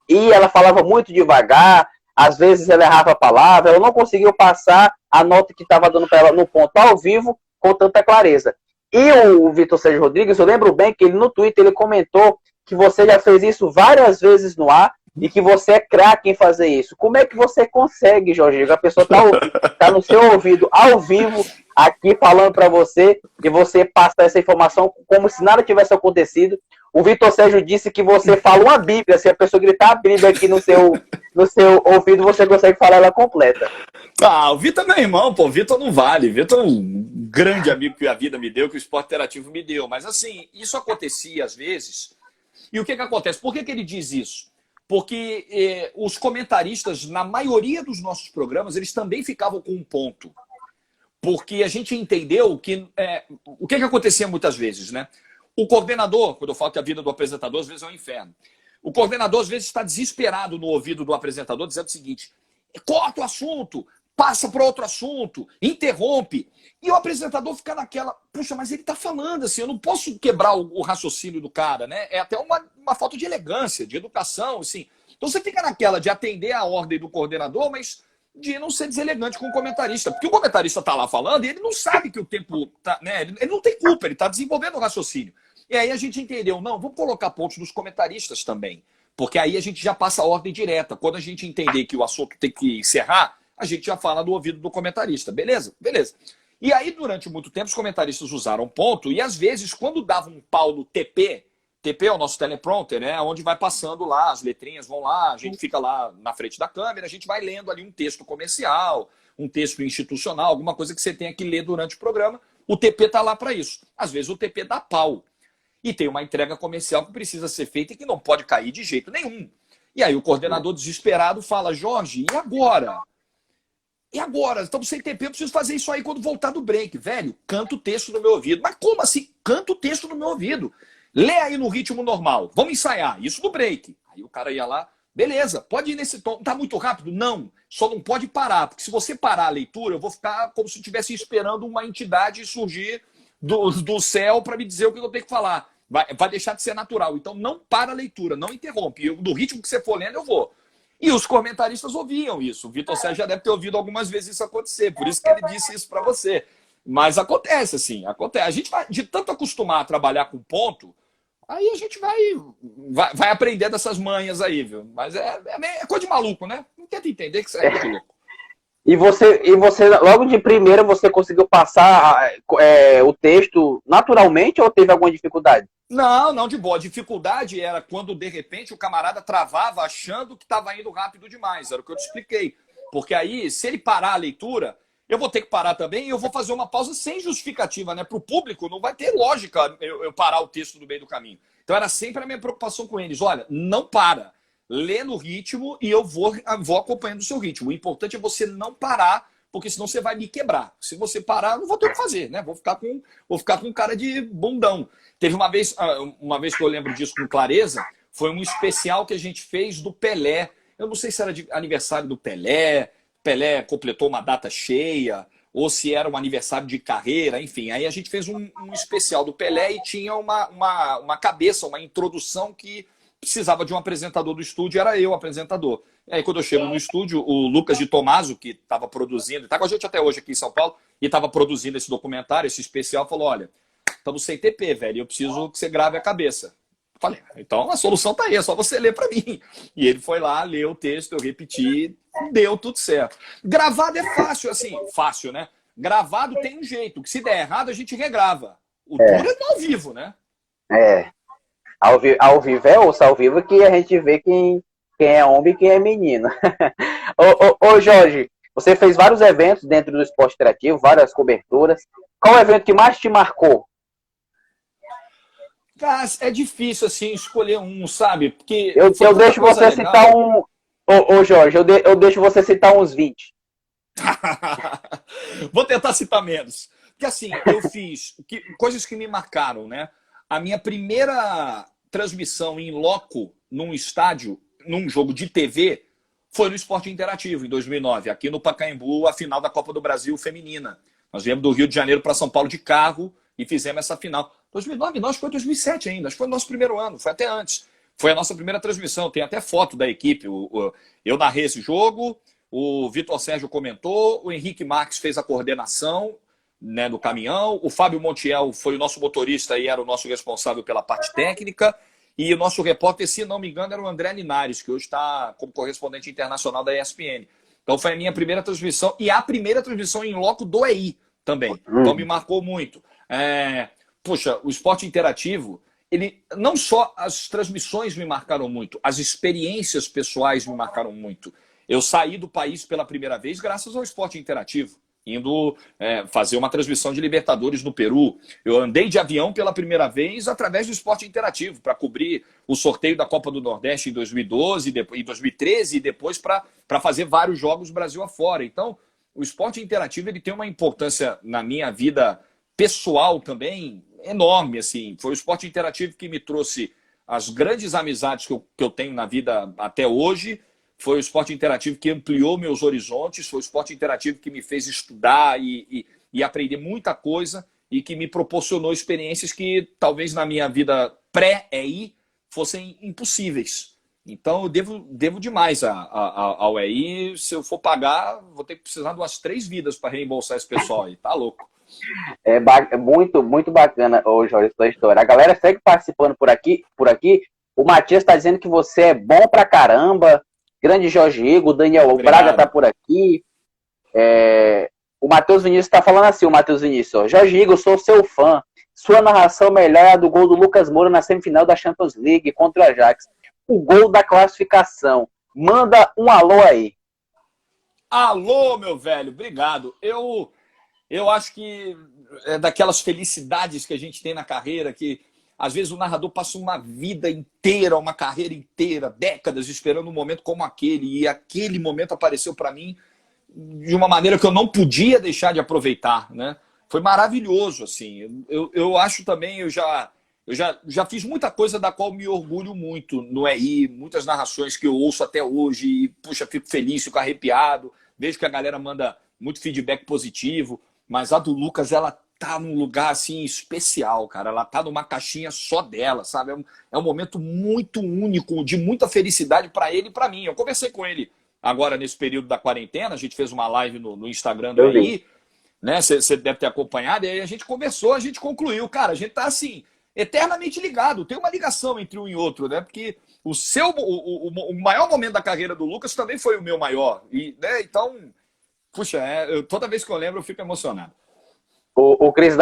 E ela falava muito devagar, às vezes ela errava a palavra, ela não conseguiu passar a nota que estava dando para ela no ponto ao vivo com tanta clareza. E o Vitor Sérgio Rodrigues, eu lembro bem que ele no Twitter ele comentou que você já fez isso várias vezes no ar e que você é craque em fazer isso. Como é que você consegue, Jorge? A pessoa tá no seu ouvido ao vivo, aqui falando para você, e você passa essa informação como se nada tivesse acontecido. O Vitor Sérgio disse que você fala uma Bíblia, se a pessoa gritar a Bíblia aqui no seu ouvido, você consegue falar ela completa. Ah, o Vitor é meu irmão, pô, o Vitor não vale. O Vitor é um grande amigo que a vida me deu, que o esporte interativo me deu. Mas assim, isso acontecia às vezes. E o que acontece? Por que ele diz isso? Porque os comentaristas, na maioria dos nossos programas, eles também ficavam com um ponto. Porque a gente entendeu que... o que acontecia muitas vezes, né? O coordenador, quando eu falo que a vida do apresentador às vezes é um inferno, o coordenador às vezes está desesperado no ouvido do apresentador, dizendo o seguinte: corta o assunto, passa para outro assunto, interrompe. E o apresentador fica naquela, puxa, mas ele está falando assim, eu não posso quebrar o raciocínio do cara, né? É até uma falta de elegância, de educação, assim. Então você fica naquela de atender a ordem do coordenador, mas de não ser deselegante com o comentarista. Porque o comentarista está lá falando e ele não sabe que o tempo tá, né? Ele não tem culpa, ele está desenvolvendo o raciocínio. E aí a gente entendeu, não, vamos colocar pontos dos comentaristas também. Porque aí a gente já passa a ordem direta. Quando a gente entender que o assunto tem que encerrar, a gente já fala do ouvido do comentarista. Beleza? Beleza. E aí, durante muito tempo, os comentaristas usaram ponto, e às vezes, quando dava um pau no TP é o nosso teleprompter, né? Onde vai passando lá, as letrinhas vão lá, a gente fica lá na frente da câmera, a gente vai lendo ali um texto comercial, um texto institucional, alguma coisa que você tenha que ler durante o programa. O TP está lá para isso. Às vezes o TP dá pau. E tem uma entrega comercial que precisa ser feita e que não pode cair de jeito nenhum. E aí o coordenador desesperado fala: Jorge, e agora? E agora? Estamos sem TP, eu preciso fazer isso aí quando voltar do break. Velho, canta o texto no meu ouvido. Mas como assim? Canta o texto no meu ouvido. Lê aí no ritmo normal. Vamos ensaiar. Isso no break. Aí o cara ia lá. Beleza, pode ir nesse tom. Tá muito rápido? Não. Só não pode parar. Porque se você parar a leitura, eu vou ficar como se estivesse esperando uma entidade surgir do céu para me dizer o que eu tenho que falar. Vai deixar de ser natural. Então não para a leitura, não interrompe. Do ritmo que você for lendo, eu vou. E os comentaristas ouviam isso. O Vitor Sérgio já deve ter ouvido algumas vezes isso acontecer. Por isso que ele disse isso para você. Mas acontece, assim. Acontece. A gente vai, de tanto acostumar a trabalhar com ponto, aí a gente vai aprender dessas manhas aí, viu? Mas é coisa de maluco, né? Não tenta entender que isso é muito louco. E você, logo de primeira, você conseguiu passar o texto naturalmente ou teve alguma dificuldade? Não, de boa. A dificuldade era quando, de repente, o camarada travava achando que estava indo rápido demais. Era o que eu te expliquei. Porque aí, se ele parar a leitura, eu vou ter que parar também e eu vou fazer uma pausa sem justificativa, né? Para o público, não vai ter lógica eu parar o texto no meio do caminho. Então, era sempre a minha preocupação com eles. Olha, não para. Lê no ritmo e eu vou acompanhando o seu ritmo. O importante é você não parar, porque senão você vai me quebrar. Se você parar, eu não vou ter o que fazer, né? Vou ficar com cara de bundão. Teve uma vez que eu lembro disso com clareza, foi um especial que a gente fez do Pelé. Eu não sei se era de aniversário do Pelé completou uma data cheia, ou se era um aniversário de carreira, enfim. Aí a gente fez um especial do Pelé e tinha uma cabeça, uma introdução que precisava de um apresentador do estúdio, era eu o apresentador. E aí quando eu chego no estúdio, o Lucas de Tomaso, que estava produzindo, está com a gente até hoje aqui em São Paulo, e estava produzindo esse documentário, esse especial, falou: olha, estamos sem TP, velho, eu preciso que você grave a cabeça. Falei: então a solução tá aí, é só você ler para mim. E ele foi lá, leu o texto, eu repeti, deu tudo certo. Gravado é fácil, assim, fácil, né? Gravado tem um jeito, que se der errado a gente regrava. O duro é ao vivo, né? Ao vivo é osso, ao vivo que a gente vê quem é homem e quem é menino. Ô Jorge, Você fez vários eventos dentro do esporte interativo, várias coberturas. Qual o evento que mais te marcou? Cara, é difícil, assim, escolher um, sabe? Porque Eu foi tanta deixo coisa você legal. citar um... Ô Jorge, eu deixo você citar uns 20. Vou tentar citar menos. Porque assim, eu fiz coisas que me marcaram, né? A minha primeira transmissão em loco num estádio, num jogo de TV, foi no Esporte Interativo, em 2009, aqui no Pacaembu, a final da Copa do Brasil feminina. Nós viemos do Rio de Janeiro para São Paulo de carro e fizemos essa final. 2009, nós foi 2007 ainda, acho que foi o nosso primeiro ano, foi até antes. Foi a nossa primeira transmissão, tem até foto da equipe. Eu narrei esse jogo, o Vitor Sérgio comentou, o Henrique Marques fez a coordenação, né, no caminhão, o Fábio Montiel foi o nosso motorista e era o nosso responsável pela parte técnica, e o nosso repórter, se não me engano, era o André Linares, que hoje está como correspondente internacional da ESPN. Então foi a minha primeira transmissão e a primeira transmissão em loco do EI também. Então me marcou muito. Puxa, o esporte interativo, ele não só as transmissões me marcaram muito, as experiências pessoais me marcaram muito. Eu saí do país pela primeira vez graças ao esporte interativo, indo fazer uma transmissão de Libertadores no Peru. Eu andei de avião pela primeira vez através do esporte interativo, para cobrir o sorteio da Copa do Nordeste em 2012, em 2013 e depois para fazer vários jogos Brasil afora. Então, o esporte interativo ele tem uma importância na minha vida pessoal também enorme. Assim. Foi o esporte interativo que me trouxe as grandes amizades que eu tenho na vida até hoje. Foi o esporte interativo que ampliou meus horizontes, foi o esporte interativo que me fez estudar e aprender muita coisa e que me proporcionou experiências que talvez na minha vida pré-EI fossem impossíveis. Então eu devo demais ao EI. Se eu for pagar, vou ter que precisar de umas 3 vidas para reembolsar esse pessoal aí. Tá louco. É muito, muito bacana, ô Jorge, sua história. A galera segue participando por aqui. O Matias está dizendo que você é bom pra caramba. Grande Jorge Igor, o Daniel Obrigado. Braga tá por aqui. O Matheus Vinícius tá falando assim, o Matheus Vinícius, ó, Jorge Igor, sou seu fã. Sua narração melhor é a do gol do Lucas Moura na semifinal da Champions League contra o Ajax. O gol da classificação. Manda um alô aí. Alô, meu velho, obrigado. Eu acho que é daquelas felicidades que a gente tem na carreira que às vezes o narrador passa uma vida inteira, uma carreira inteira, décadas esperando um momento como aquele. E aquele momento apareceu para mim de uma maneira que eu não podia deixar de aproveitar, né? Foi maravilhoso, assim. Eu acho também, eu já fiz muita coisa da qual me orgulho muito no EI, muitas narrações que eu ouço até hoje e, puxa, fico feliz, fico arrepiado. Vejo que a galera manda muito feedback positivo, mas a do Lucas, ela tá num lugar assim especial, cara. Ela tá numa caixinha só dela, sabe? É um momento muito único, de muita felicidade para ele e para mim. Eu conversei com ele agora nesse período da quarentena, a gente fez uma live no Instagram do EI, né? Você deve ter acompanhado, e aí a gente conversou, a gente concluiu. Cara, a gente tá assim, eternamente ligado. Tem uma ligação entre um e outro, né? Porque o maior momento da carreira do Lucas também foi o meu maior. E, né? Então, puxa, toda vez que eu lembro eu fico emocionado. O Cris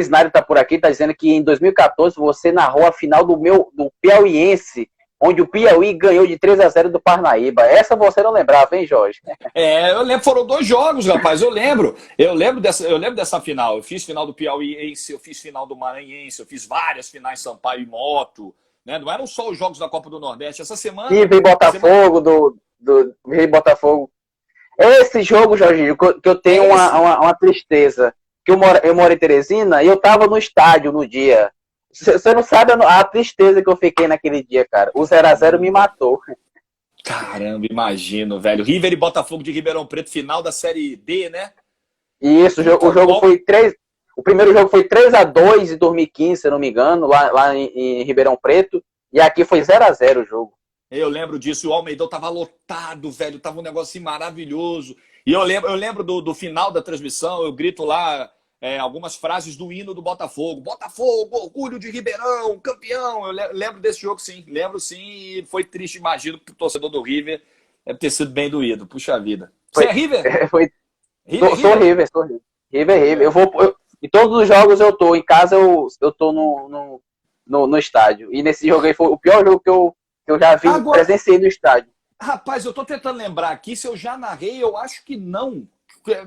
Nari tá por aqui, tá dizendo que em 2014 você narrou a final do Piauiense, onde o Piauí ganhou de 3-0 do Parnaíba. Essa você não lembrava, hein, Jorge? Eu lembro, foram 2 jogos, rapaz, eu lembro dessa final. Eu fiz final do Piauiense, eu fiz final do Maranhense, eu fiz várias finais Sampaio e Moto, né? Não eram só os jogos da Copa do Nordeste. Essa semana... River e Botafogo, do River e Botafogo. Esse jogo, Jorginho, que eu tenho uma tristeza. Que eu moro em Teresina e eu tava no estádio no dia. Você não sabe a tristeza que eu fiquei naquele dia, cara. O 0-0 me matou. Caramba, imagino, velho. River e Botafogo de Ribeirão Preto, final da Série D, né? Isso, o jogo foi 3. O primeiro jogo foi 3-2 em 2015, se eu não me engano, lá em Ribeirão Preto. E aqui foi 0-0 o jogo. Eu lembro disso, o Almeidão tava lotado, velho. Tava um negócio assim maravilhoso. E eu lembro do final da transmissão, eu grito lá algumas frases do hino do Botafogo. Botafogo, orgulho de Ribeirão, campeão. Eu lembro desse jogo, sim. Lembro, sim. E foi triste, imagino, que o torcedor do River deve ter sido bem doído. Puxa vida. Você é River? Sou River. River. Em todos os jogos eu tô. Em casa eu tô no estádio. E nesse jogo aí foi o pior jogo que eu já vi, presenciei no estádio. Rapaz, eu tô tentando lembrar aqui se eu já narrei, eu acho que não.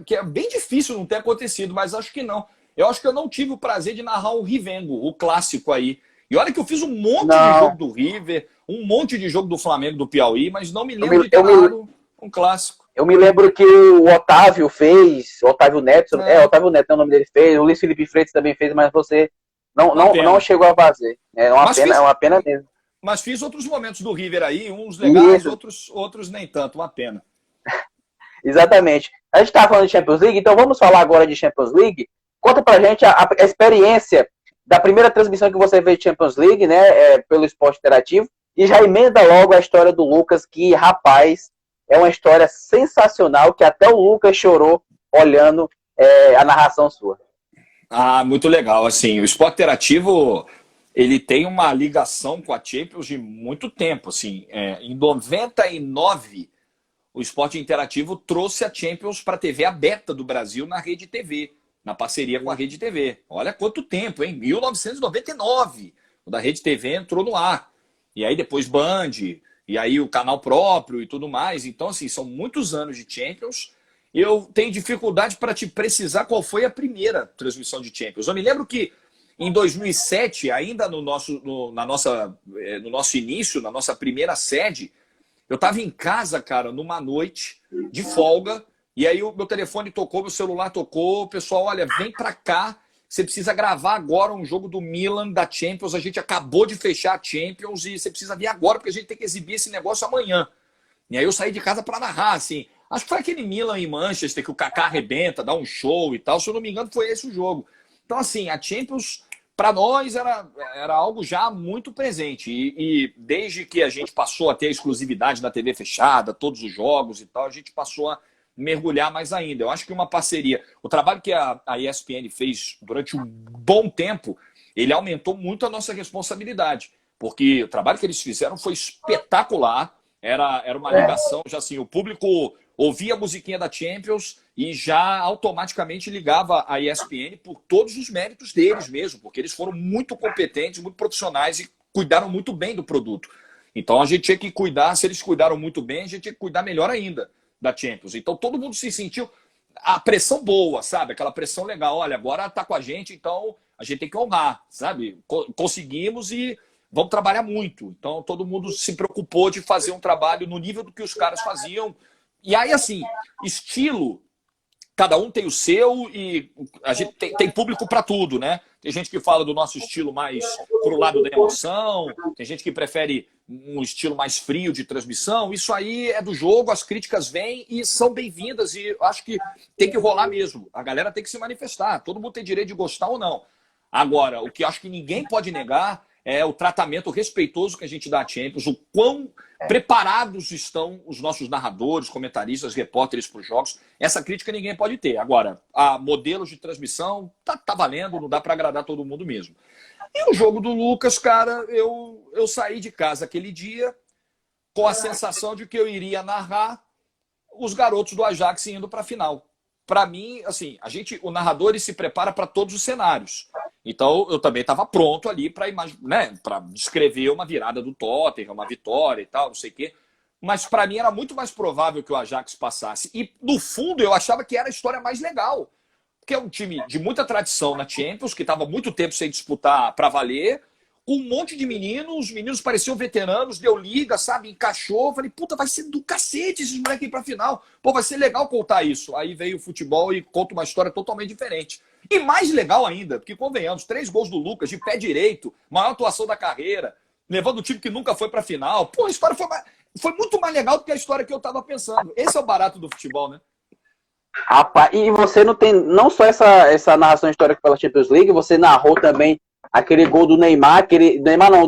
Que é bem difícil não ter acontecido, mas acho que não. Eu acho que eu não tive o prazer de narrar o Rivengo, o clássico aí. E olha que eu fiz um monte de Não, jogo do River, um monte de jogo do Flamengo, do Piauí, mas não me eu lembro me, de ter narrado um clássico. eu me lembro que o Otávio fez, o Otávio Neto, É, Otávio Neto é o nome dele, fez, o Luiz Felipe Freitas também fez, mas você uma não pena. chegou a fazer. Mas É fiz, uma pena mesmo. mas fiz outros momentos do River aí, uns legais, Isso, outros nem tanto, uma pena. exatamente. A gente estava falando de Champions League, então vamos falar agora de Champions League. Conta pra gente a experiência da primeira transmissão que você fez de Champions League, né, pelo Esporte Interativo, e já emenda logo a história do Lucas, que, rapaz, é uma história sensacional, que até o Lucas chorou olhando a narração sua. Ah, muito legal. Assim, o Esporte Interativo, ele tem uma ligação com a Champions de muito tempo. Assim, em 99, o Esporte Interativo trouxe a Champions para a TV aberta do Brasil na Rede TV, na parceria com a Rede TV. Olha quanto tempo, hein? 1999, o da Rede TV entrou no ar. E aí depois Band, e aí o canal próprio e tudo mais. Então, assim, são muitos anos de Champions. Eu tenho dificuldade para te precisar qual foi a primeira transmissão de Champions. Eu me lembro que em 2007, ainda no nosso início, na nossa primeira sede, eu estava em casa, cara, numa noite de folga, e aí o meu telefone tocou, meu celular tocou, o pessoal, olha, vem pra cá, você precisa gravar agora um jogo do Milan, da Champions, a gente acabou de fechar a Champions e você precisa vir agora, porque a gente tem que exibir esse negócio amanhã. E aí eu saí de casa para narrar, assim, acho que foi aquele Milan em Manchester, que o Kaká arrebenta, dá um show e tal, se eu não me engano foi esse o jogo. Então, assim, a Champions para nós era algo já muito presente. E desde que a gente passou a ter a exclusividade da TV fechada, todos os jogos e tal, a gente passou a mergulhar mais ainda. Eu acho que uma parceria, o trabalho que a ESPN fez durante um bom tempo, ele aumentou muito a nossa responsabilidade. Porque o trabalho que eles fizeram foi espetacular. Era uma ligação, já assim, o público ouvia a musiquinha da Champions e já automaticamente ligava a ESPN por todos os méritos deles mesmo, porque eles foram muito competentes, muito profissionais e cuidaram muito bem do produto. Então a gente tinha que cuidar, se eles cuidaram muito bem, a gente tinha que cuidar melhor ainda da Champions. Então todo mundo se sentiu a pressão boa, sabe? Aquela pressão legal. Olha, agora tá com a gente, então a gente tem que honrar, sabe? Conseguimos e vamos trabalhar muito. Então todo mundo se preocupou de fazer um trabalho no nível do que os caras faziam. E aí, assim, estilo, cada um tem o seu e a gente tem público para tudo, né? Tem gente que fala do nosso estilo mais pro lado da emoção, tem gente que prefere um estilo mais frio de transmissão. Isso aí é do jogo, as críticas vêm e são bem-vindas e acho que tem que rolar mesmo. A galera tem que se manifestar, todo mundo tem direito de gostar ou não. Agora, o que acho que ninguém pode negar é o tratamento respeitoso que a gente dá à Champions, o quão preparados estão os nossos narradores, comentaristas, repórteres para os jogos. Essa crítica ninguém pode ter. Agora, a modelos de transmissão tá valendo, não dá para agradar todo mundo mesmo. E o jogo do Lucas, cara, eu saí de casa aquele dia com a sensação de que eu iria narrar os garotos do Ajax indo para a final. Para mim, assim, o narrador ele se prepara para todos os cenários. Então, eu também estava pronto ali para descrever uma virada do Tottenham, uma vitória e tal, não sei o quê. Mas para mim era muito mais provável que o Ajax passasse. E, no fundo, eu achava que era a história mais legal. Porque é um time de muita tradição na Champions, que estava muito tempo sem disputar para valer, com um monte de meninos, os meninos pareciam veteranos, deu liga, sabe, encaixou. Falei, puta, vai ser do cacete esses moleques ir pra final. Pô, vai ser legal contar isso. Aí veio o futebol e conta uma história totalmente diferente. E mais legal ainda, porque convenhamos, 3 gols do Lucas, de pé direito, maior atuação da carreira, levando o time que nunca foi pra final. Pô, a história foi muito mais legal do que a história que eu tava pensando. Esse é o barato do futebol, né? Rapaz, e você não tem não só essa narração histórica pela Champions League, você narrou também aquele gol do Neymar,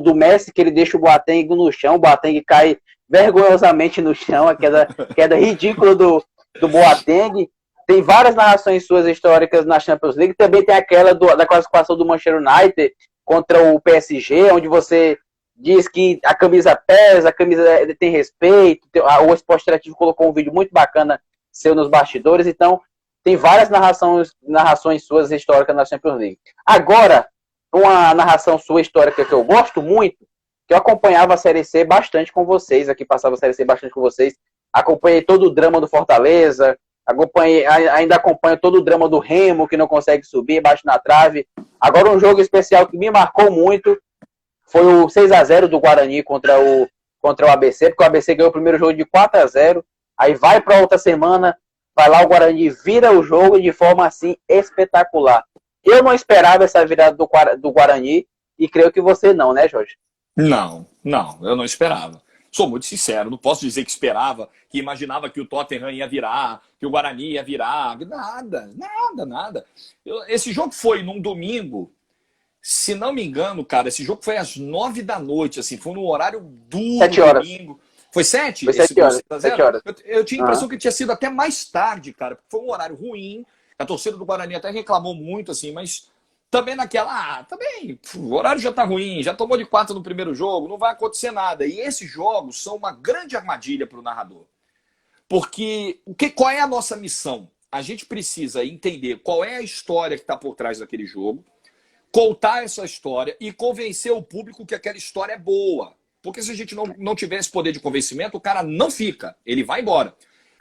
do Messi, que ele deixa o Boateng no chão, o Boateng cai vergonhosamente no chão, a queda ridícula do Boateng. Tem várias narrações suas históricas na Champions League, também tem aquela da classificação do Manchester United contra o PSG, onde você diz que a camisa pesa, a camisa tem respeito, o Esporte Interativo colocou um vídeo muito bacana seu nos bastidores, então tem várias narrações suas históricas na Champions League. Agora, uma narração sua histórica que eu gosto muito que eu acompanhava a Série C bastante com vocês, aqui passava a Série C bastante com vocês, acompanhei todo o drama do Fortaleza, ainda acompanho todo o drama do Remo, que não consegue subir, bate na trave. Agora um jogo especial que me marcou muito foi o 6-0 do Guarani contra o ABC, porque o ABC ganhou o primeiro jogo de 4-0, aí vai para outra semana, vai lá o Guarani vira o jogo de forma assim espetacular. Eu não esperava essa virada do Guarani, e creio que você não, né, Jorge? Não, eu não esperava. Sou muito sincero, não posso dizer que esperava, que imaginava que o Tottenham ia virar, que o Guarani ia virar, nada. Esse jogo foi num domingo, se não me engano, cara, esse jogo foi às 9 da noite, assim, foi num horário duro, 7 horas. Domingo. Foi 7? Foi 7 horas. 7 horas. Eu tinha a impressão que tinha sido até mais tarde, cara, porque foi um horário ruim, a torcida do Guarani até reclamou muito, assim, mas também naquela, também, o horário já tá ruim, já tomou de 4 no primeiro jogo, não vai acontecer nada. E esses jogos são uma grande armadilha para o narrador. Porque qual é a nossa missão? A gente precisa entender qual é a história que está por trás daquele jogo, contar essa história e convencer o público que aquela história é boa. Porque se a gente não tiver esse poder de convencimento, o cara não fica, ele vai embora.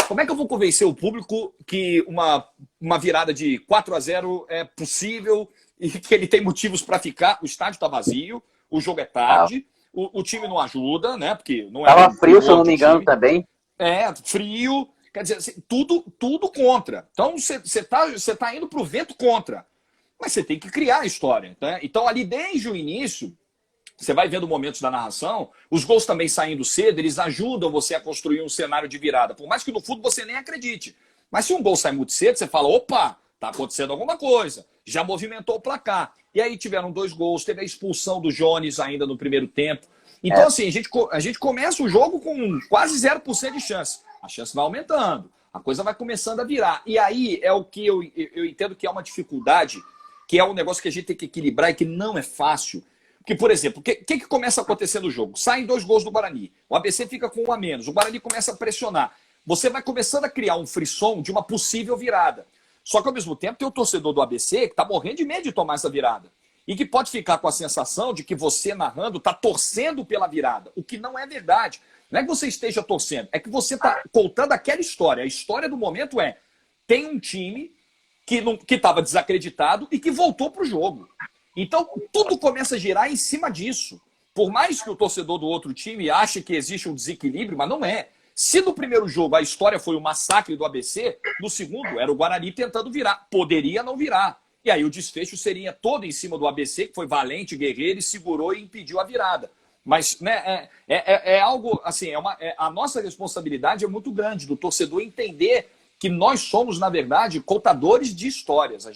Como é que eu vou convencer o público que uma virada de 4-0 é possível e que ele tem motivos para ficar? O estádio está vazio, o jogo é tarde, o time não ajuda, né? Porque não é. Tava frio, se eu não me engano, também. Frio. Quer dizer, assim, tudo contra. Então você tá indo pro vento contra. Mas você tem que criar a história. Né? Então, ali desde o início, você vai vendo momentos da narração, os gols também saindo cedo, eles ajudam você a construir um cenário de virada. Por mais que no fundo você nem acredite. Mas se um gol sai muito cedo, você fala, opa, tá acontecendo alguma coisa. Já movimentou o placar. E aí tiveram 2 gols, teve a expulsão do Jones ainda no primeiro tempo. Então, assim, a gente começa o jogo com quase 0% de chance. A chance vai aumentando, a coisa vai começando a virar. E aí é o que eu entendo que é uma dificuldade, que é um negócio que a gente tem que equilibrar e que não é fácil. Porque, por exemplo, o que começa a acontecer no jogo? Saem 2 gols do Guarani, o ABC fica com 1 a menos, o Guarani começa a pressionar. Você vai começando a criar um frisson de uma possível virada. Só que, ao mesmo tempo, tem o torcedor do ABC que está morrendo de medo de tomar essa virada. E que pode ficar com a sensação de que você, narrando, está torcendo pela virada. O que não é verdade. Não é que você esteja torcendo, é que você está contando aquela história. A história do momento é, tem um time que estava desacreditado e que voltou para o jogo. Então, tudo começa a girar em cima disso. Por mais que o torcedor do outro time ache que existe um desequilíbrio, mas não é. Se no primeiro jogo a história foi o massacre do ABC, no segundo era o Guarani tentando virar. Poderia não virar. E aí o desfecho seria todo em cima do ABC, que foi valente, guerreiro, e segurou e impediu a virada. Mas né, é algo assim, a nossa responsabilidade é muito grande do torcedor entender que nós somos, na verdade, contadores de histórias. A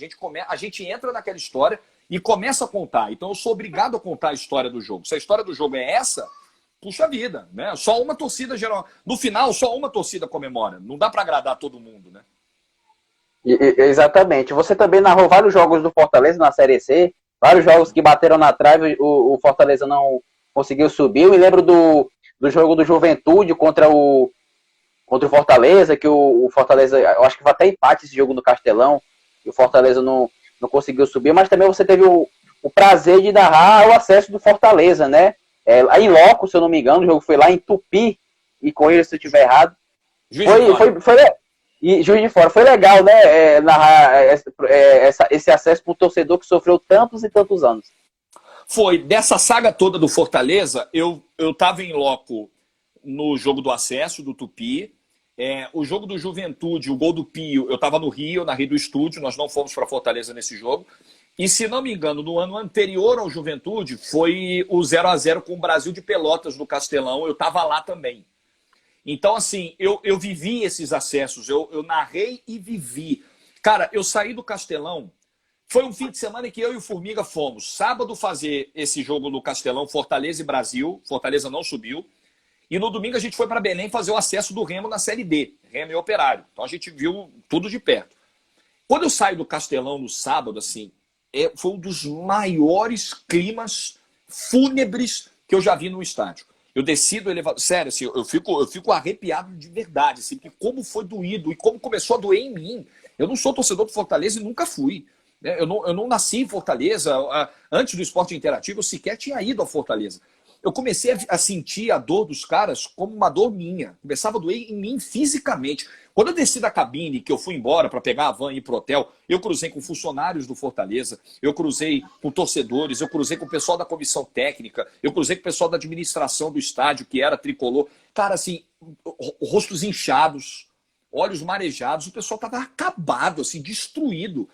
gente entra naquela história e começa a contar. Então eu sou obrigado a contar a história do jogo. Se a história do jogo é essa, puxa vida, né? Só uma torcida geral. No final, só uma torcida comemora. Não dá para agradar todo mundo, né? Exatamente. Você também narrou vários jogos do Fortaleza na Série C, vários jogos que bateram na trave, o Fortaleza não conseguiu subir. Eu me lembro do jogo do Juventude contra o Fortaleza, que o Fortaleza, eu acho que foi até empate esse jogo no Castelão, e o Fortaleza não conseguiu subir, mas também você teve o prazer de narrar o acesso do Fortaleza, né? Em loco, se eu não me engano, o jogo foi lá em Tupi, e corrija se eu estiver errado. E Juiz de Fora. Foi legal, né? Narrar esse acesso para o torcedor que sofreu tantos e tantos anos. Foi. Dessa saga toda do Fortaleza, eu estava em loco no jogo do acesso, do Tupi. O jogo do Juventude, o gol do Pio, eu estava no Rio, na Rio do Estúdio, nós não fomos para Fortaleza nesse jogo. E, se não me engano, no ano anterior ao Juventude, foi o 0-0 com o Brasil de Pelotas no Castelão. Eu estava lá também. Então, assim, eu vivi esses acessos, eu narrei e vivi. Cara, eu saí do Castelão, foi um fim de semana em que eu e o Formiga fomos sábado fazer esse jogo no Castelão, Fortaleza e Brasil, Fortaleza não subiu, e no domingo a gente foi para Belém fazer o acesso do Remo na Série D, Remo e Operário. Então a gente viu tudo de perto. Quando eu saio do Castelão no sábado, assim, foi um dos maiores climas fúnebres que eu já vi no estádio. Eu desci do elevador. Sério, assim, eu fico arrepiado de verdade, assim, porque como foi doído e como começou a doer em mim. Eu não sou torcedor do Fortaleza e nunca fui. Eu não nasci em Fortaleza. Antes do esporte interativo, eu sequer tinha ido a Fortaleza. eu comecei a sentir a dor dos caras como uma dor minha. Começava a doer em mim fisicamente. Quando eu desci da cabine, que eu fui embora para pegar a van e ir pro hotel, eu cruzei com funcionários do Fortaleza, eu cruzei com torcedores, eu cruzei com o pessoal da comissão técnica, eu cruzei com o pessoal da administração do estádio, que era tricolor. Cara, assim, rostos inchados, olhos marejados, o pessoal tava acabado, assim, destruído.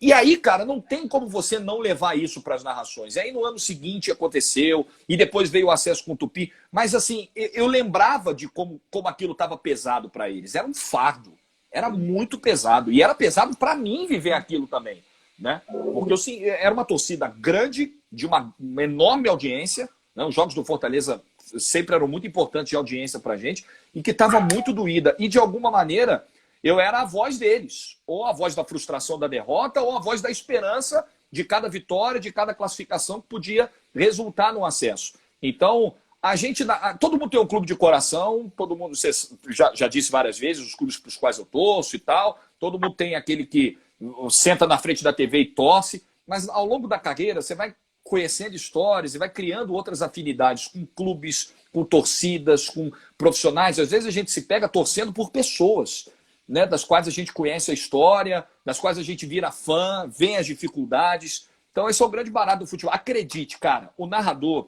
E aí, cara, não tem como você não levar isso para as narrações. E aí no ano seguinte aconteceu, e depois veio o acesso com o Tupi. Mas assim, eu lembrava de como aquilo estava pesado para eles. Era um fardo, era muito pesado. E era pesado para mim viver aquilo também, né? Porque assim, era uma torcida grande, de uma enorme audiência, né? Os jogos do Fortaleza sempre eram muito importantes de audiência para a gente, e que estava muito doída. E de alguma maneira... eu era a voz deles, ou a voz da frustração da derrota, ou a voz da esperança de cada vitória, de cada classificação que podia resultar no acesso. Então, todo mundo tem um clube de coração, todo mundo, você já disse várias vezes, os clubes para os quais eu torço e tal, todo mundo tem aquele que senta na frente da TV e torce, mas ao longo da carreira você vai conhecendo histórias e vai criando outras afinidades com clubes, com torcidas, com profissionais. Às vezes a gente se pega torcendo por pessoas, né, das quais a gente conhece a história, das quais a gente vira fã, vê as dificuldades. Então esse é o grande barato do futebol. Acredite, cara, o narrador,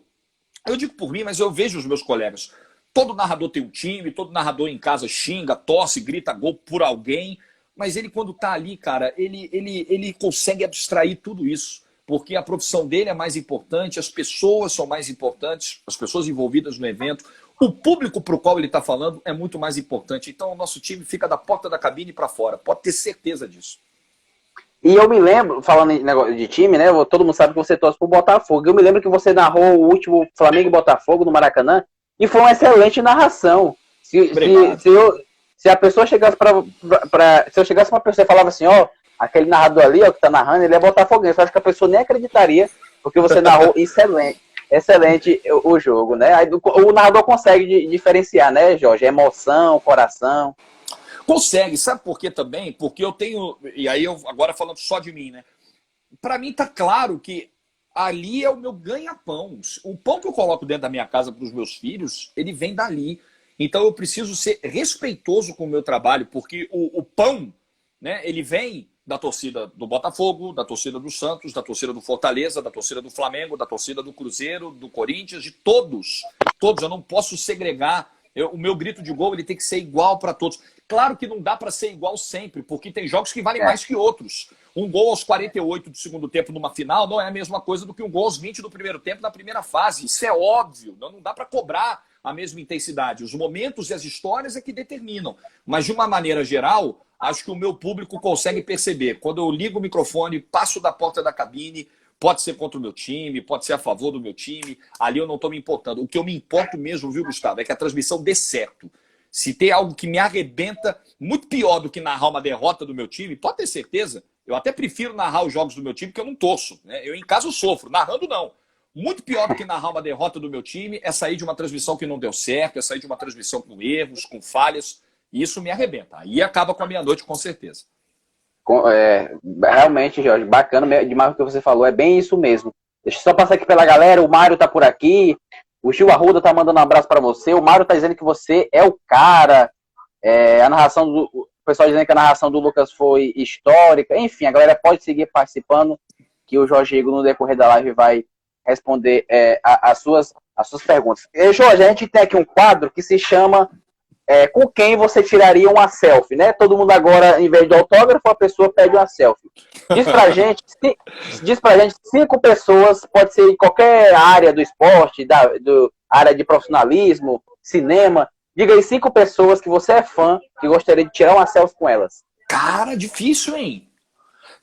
eu digo por mim, mas eu vejo os meus colegas, todo narrador tem um time, todo narrador em casa xinga, torce, grita gol por alguém, mas ele quando tá ali, cara, ele consegue abstrair tudo isso, porque a profissão dele é mais importante, as pessoas são mais importantes, as pessoas envolvidas no evento, o público para o qual ele está falando é muito mais importante. Então, o nosso time fica da porta da cabine para fora. Pode ter certeza disso. E eu me lembro, falando em negócio de time, né? Todo mundo sabe que você torce pro Botafogo. Eu me lembro que você narrou o último Flamengo e Botafogo no Maracanã e foi uma excelente narração. Se a pessoa chegasse se eu chegasse pra uma pessoa e falava assim, ó, aquele narrador ali, ó, que tá narrando, ele é botafoguense. Eu acho que a pessoa nem acreditaria, porque você narrou excelente o jogo, né? Aí, o narrador consegue diferenciar, né, Jorge? Emoção, coração. Consegue, sabe por quê também? Porque eu tenho, e aí eu agora falando só de mim, né? Para mim tá claro que ali é o meu ganha-pão. O pão que eu coloco dentro da minha casa para os meus filhos, ele vem dali. Então eu preciso ser respeitoso com o meu trabalho, porque o pão, né, ele vem da torcida do Botafogo, da torcida do Santos, da torcida do Fortaleza, da torcida do Flamengo, da torcida do Cruzeiro, do Corinthians, de todos. Todos, eu não posso segregar. O meu grito de gol ele tem que ser igual para todos. Claro que não dá para ser igual sempre, porque tem jogos que valem mais que outros. Um gol aos 48 do segundo tempo numa final não é a mesma coisa do que um gol aos 20 do primeiro tempo na primeira fase. Isso é óbvio, não dá para cobrar a mesma intensidade. Os momentos e as histórias é que determinam. Mas, de uma maneira geral, acho que o meu público consegue perceber. Quando eu ligo o microfone, passo da porta da cabine, pode ser contra o meu time, pode ser a favor do meu time, ali eu não estou me importando. O que eu me importo mesmo, viu, Gustavo, é que a transmissão dê certo. Se tem algo que me arrebenta, muito pior do que narrar uma derrota do meu time, pode ter certeza, eu até prefiro narrar os jogos do meu time, porque eu não torço, né? Eu em casa eu sofro, narrando não. Muito pior do que narrar uma derrota do meu time é sair de uma transmissão que não deu certo, é sair de uma transmissão com erros, com falhas, e isso me arrebenta. Aí acaba com a minha noite, com certeza. Realmente, Jorge, bacana demais o que você falou, é bem isso mesmo. Deixa eu só passar aqui pela galera, o Mário tá por aqui, o Gil Arruda tá mandando um abraço para você, o Mário tá dizendo que você é o cara, o pessoal dizendo que a narração do Lucas foi histórica, enfim, a galera pode seguir participando, que o Jorge Igor, no decorrer da live, vai responder as suas perguntas. E, Jorge, a gente tem aqui um quadro que se chama com quem você tiraria uma selfie, né? Todo mundo agora, em vez de autógrafo, a pessoa pede uma selfie. Diz pra gente 5 pessoas, pode ser em qualquer área do esporte, área de profissionalismo, cinema. Diga aí 5 pessoas que você é fã, que gostaria de tirar uma selfie com elas. Cara, difícil, hein?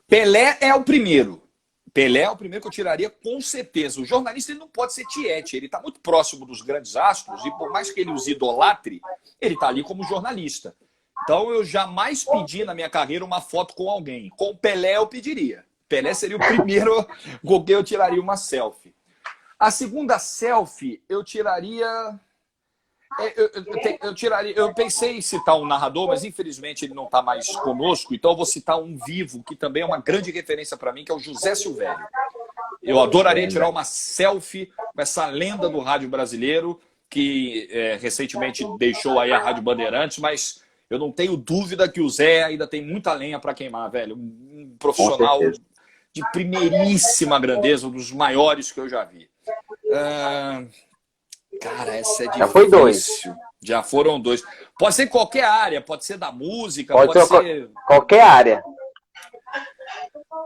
Pelé é o primeiro. Pelé é o primeiro que eu tiraria com certeza. O jornalista ele não pode ser tiete, ele está muito próximo dos grandes astros e por mais que ele os idolatre, ele está ali como jornalista. Então eu jamais pedi na minha carreira uma foto com alguém. Com o Pelé eu pediria. Pelé seria o primeiro com quem eu tiraria uma selfie. A segunda selfie eu tiraria... Eu pensei em citar um narrador, mas infelizmente ele não está mais conosco, então eu vou citar um vivo, que também é uma grande referência para mim, que é o José Silvério. Eu adoraria tirar uma selfie com essa lenda do rádio brasileiro, que recentemente deixou aí a Rádio Bandeirantes, mas eu não tenho dúvida que o Zé ainda tem muita lenha para queimar, velho. Um profissional de primeiríssima grandeza, um dos maiores que eu já vi. Cara, essa é difícil. Já foi 2. Já foram 2. Pode ser em qualquer área, pode ser da música, Pode ser... qualquer área.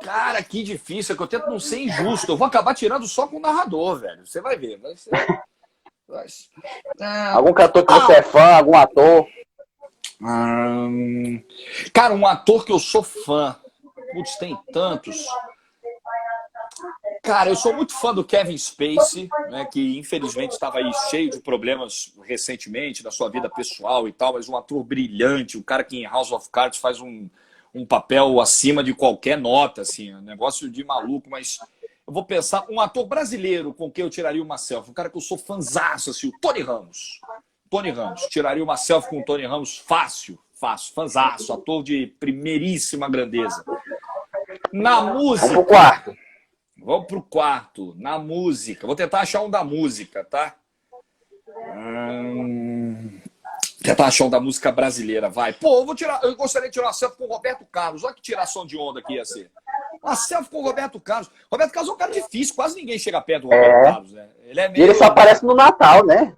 Cara, que difícil, é que eu tento não ser injusto. Eu vou acabar tirando só com o narrador, velho. Você vai ver. Vai ser... Algum cantor que você é fã, algum ator? Cara, um ator que eu sou fã. Putz, tem tantos. Cara, eu sou muito fã do Kevin Spacey, né, que infelizmente estava aí cheio de problemas recentemente na sua vida pessoal e tal, mas um ator brilhante, um cara que em House of Cards faz um papel acima de qualquer nota, assim, um negócio de maluco, mas eu vou pensar, um ator brasileiro com quem eu tiraria uma selfie, um cara que eu sou fãzaço, assim, o Tony Ramos. Tony Ramos, tiraria uma selfie com o Tony Ramos fácil, fãzaço, ator de primeiríssima grandeza. Na música... Vamos pro quarto. Vamos pro quarto, na música. Vou tentar achar um da música, tá? Tentar achar um da música brasileira, vai. Pô, eu gostaria de tirar uma selfie com o Roberto Carlos. Olha que tiração de onda que ia ser. Uma selfie com o Roberto Carlos. Roberto Carlos é um cara difícil, quase ninguém chega perto do Roberto Carlos, né? Ele é meio... E ele só aparece no Natal, né?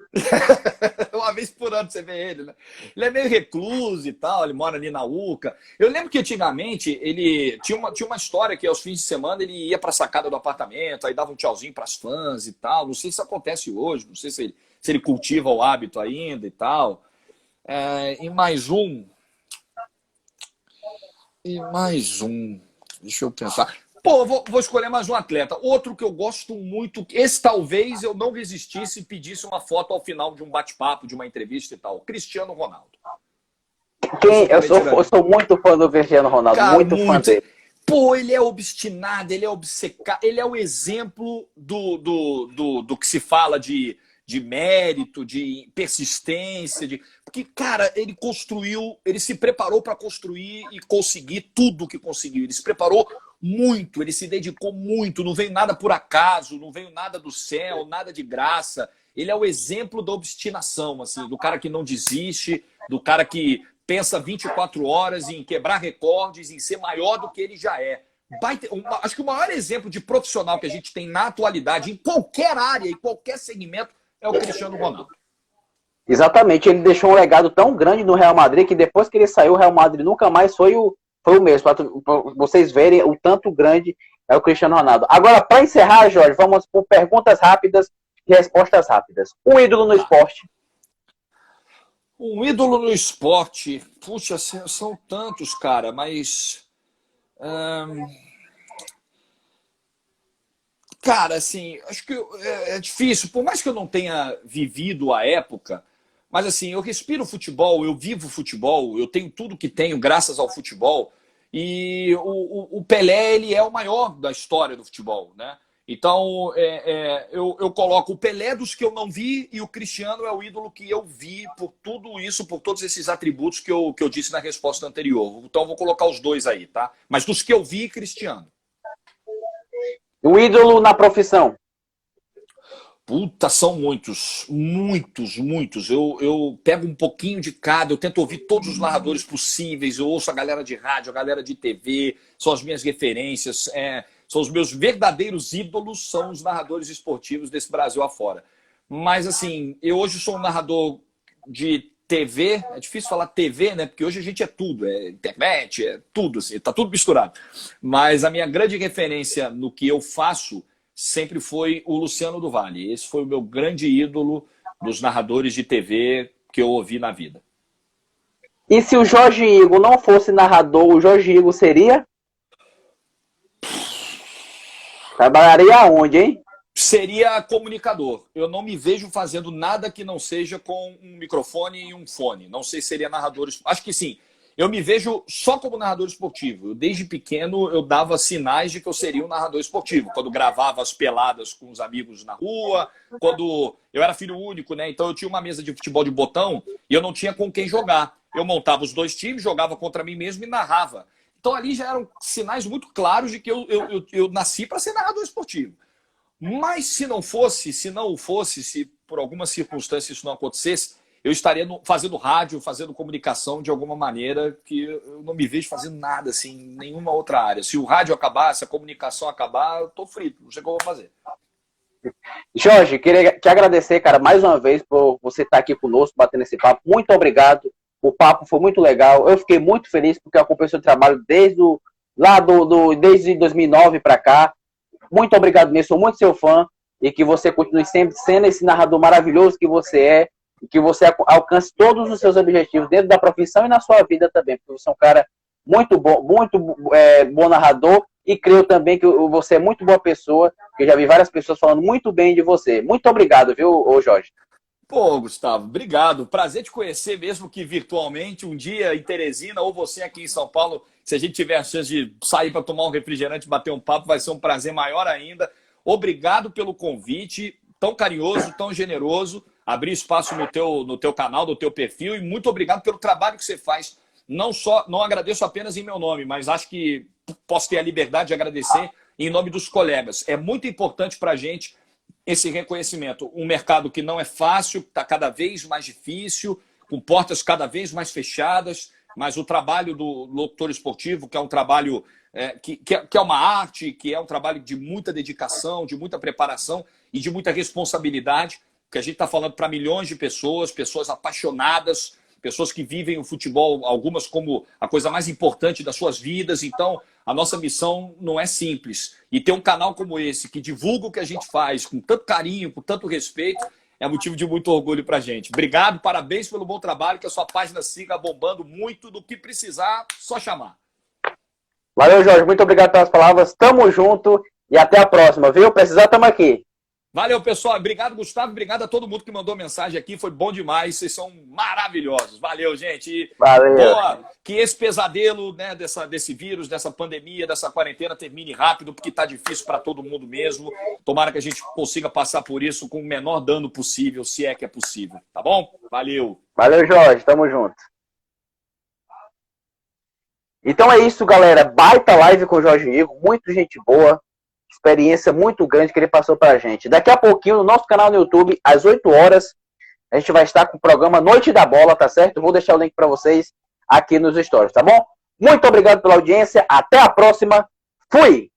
Uma vez por ano você vê ele, né? Ele é meio recluso e tal, ele mora ali na UCA. Eu lembro que antigamente ele tinha uma história que aos fins de semana ele ia pra sacada do apartamento, aí dava um tchauzinho pras fãs e tal. Não sei se acontece hoje, não sei se ele cultiva o hábito ainda e tal. E mais um. Deixa eu pensar. Pô, vou escolher mais um atleta. Outro que eu gosto muito, esse talvez eu não resistisse e pedisse uma foto ao final de um bate-papo, de uma entrevista e tal. Cristiano Ronaldo. Eu sou muito fã do Cristiano Ronaldo, cara, muito fã dele. Pô, ele é obstinado, ele é obcecado, ele é o exemplo do que se fala de mérito, de persistência, porque, cara, ele se preparou para construir e conseguir tudo o que conseguiu. Ele se preparou muito, ele se dedicou muito, não veio nada por acaso, não veio nada do céu, nada de graça. Ele é o exemplo da obstinação, assim, do cara que não desiste, do cara que pensa 24 horas em quebrar recordes, em ser maior do que ele já é. Acho que o maior exemplo de profissional que a gente tem na atualidade, em qualquer área, em qualquer segmento, é o Cristiano Ronaldo. Exatamente, ele deixou um legado tão grande no Real Madrid que depois que ele saiu, o Real Madrid nunca mais foi o mesmo. Para vocês verem o tanto grande é o Cristiano Ronaldo. Agora, para encerrar, Jorge, vamos por perguntas rápidas e respostas rápidas. Um ídolo no esporte. Um ídolo no esporte. Puxa, são tantos, cara, mas... Cara, assim, acho que é difícil. Por mais que eu não tenha vivido a época, mas assim, eu respiro futebol, eu vivo futebol, eu tenho tudo que tenho graças ao futebol. E o Pelé, ele é o maior da história do futebol, né? Então, eu coloco o Pelé dos que eu não vi e o Cristiano é o ídolo que eu vi por tudo isso, por todos esses atributos que eu disse na resposta anterior. Então, eu vou colocar os dois aí, tá? Mas dos que eu vi, Cristiano. O ídolo na profissão? Puta, são muitos. Eu pego um pouquinho de cada, eu tento ouvir todos os narradores possíveis, eu ouço a galera de rádio, a galera de TV, são as minhas referências, são os meus verdadeiros ídolos, são os narradores esportivos desse Brasil afora. Mas, assim, eu hoje sou um narrador de TV, é difícil falar TV, né? Porque hoje a gente é tudo, é internet, é tudo, assim, tá tudo misturado. Mas a minha grande referência no que eu faço sempre foi o Luciano do Vale. Esse foi o meu grande ídolo dos narradores de TV que eu ouvi na vida. E se o Jorge Igor não fosse narrador, o Jorge Igor seria? Trabalharia aonde, hein? Seria comunicador. Eu não me vejo fazendo nada que não seja com um microfone e um fone. Não sei se seria narrador. Acho que sim. Eu me vejo só como narrador esportivo. Desde pequeno, eu dava sinais de que eu seria um narrador esportivo. Quando gravava as peladas com os amigos na rua, quando eu era filho único, né? Então eu tinha uma mesa de futebol de botão e eu não tinha com quem jogar. Eu montava os dois times, jogava contra mim mesmo e narrava. Então ali já eram sinais muito claros de que eu nasci para ser narrador esportivo. Mas se não fosse, se por alguma circunstância isso não acontecesse, eu estaria fazendo rádio, fazendo comunicação de alguma maneira, que eu não me vejo fazendo nada, assim, em nenhuma outra área. Se o rádio acabar, se a comunicação acabar, eu tô frito, não sei o que eu vou fazer. Jorge, queria te agradecer, cara, mais uma vez por você estar aqui conosco, batendo esse papo. Muito obrigado. O papo foi muito legal. Eu fiquei muito feliz porque eu acompanho o seu trabalho desde desde 2009 para cá. Muito obrigado mesmo, sou muito seu fã e que você continue sempre sendo esse narrador maravilhoso que você é e que você alcance todos os seus objetivos dentro da profissão e na sua vida também, porque você é um cara muito bom narrador e creio também que você é muito boa pessoa, que eu já vi várias pessoas falando muito bem de você. Muito obrigado, viu, Jorge? Pô, Gustavo, obrigado. Prazer te conhecer, mesmo que virtualmente, um dia em Teresina ou você aqui em São Paulo. Se a gente tiver a chance de sair para tomar um refrigerante, bater um papo, vai ser um prazer maior ainda. Obrigado pelo convite, tão carinhoso, tão generoso, abrir espaço no teu canal, no teu perfil, e muito obrigado pelo trabalho que você faz. Não agradeço apenas em meu nome, mas acho que posso ter a liberdade de agradecer em nome dos colegas. É muito importante para a gente esse reconhecimento. Um mercado que não é fácil, está cada vez mais difícil, com portas cada vez mais fechadas, mas o trabalho do locutor esportivo, que é um trabalho que é uma arte, que é um trabalho de muita dedicação, de muita preparação e de muita responsabilidade, que a gente está falando para milhões de pessoas, pessoas apaixonadas, pessoas que vivem o futebol, algumas como a coisa mais importante das suas vidas. Então, a nossa missão não é simples. E ter um canal como esse, que divulga o que a gente faz com tanto carinho, com tanto respeito, é motivo de muito orgulho para a gente. Obrigado, parabéns pelo bom trabalho, que a sua página siga bombando muito. Do que precisar, só chamar. Valeu, Jorge. Muito obrigado pelas palavras. Tamo junto e até a próxima, viu? Precisar, tamo aqui. Valeu, pessoal. Obrigado, Gustavo. Obrigado a todo mundo que mandou mensagem aqui. Foi bom demais. Vocês são maravilhosos. Valeu, gente. Valeu. Boa. Que esse pesadelo, né, desse vírus, dessa pandemia, dessa quarentena termine rápido, porque tá difícil para todo mundo mesmo. Tomara que a gente consiga passar por isso com o menor dano possível, se é que é possível. Tá bom? Valeu. Valeu, Jorge. Tamo junto. Então é isso, galera. Baita live com o Jorge Igor. Muito gente boa. Experiência muito grande que ele passou pra gente. Daqui a pouquinho, no nosso canal no YouTube, às 8 horas, a gente vai estar com o programa Noite da Bola, tá certo? Vou deixar o link pra vocês aqui nos stories, tá bom? Muito obrigado pela audiência. Até a próxima. Fui!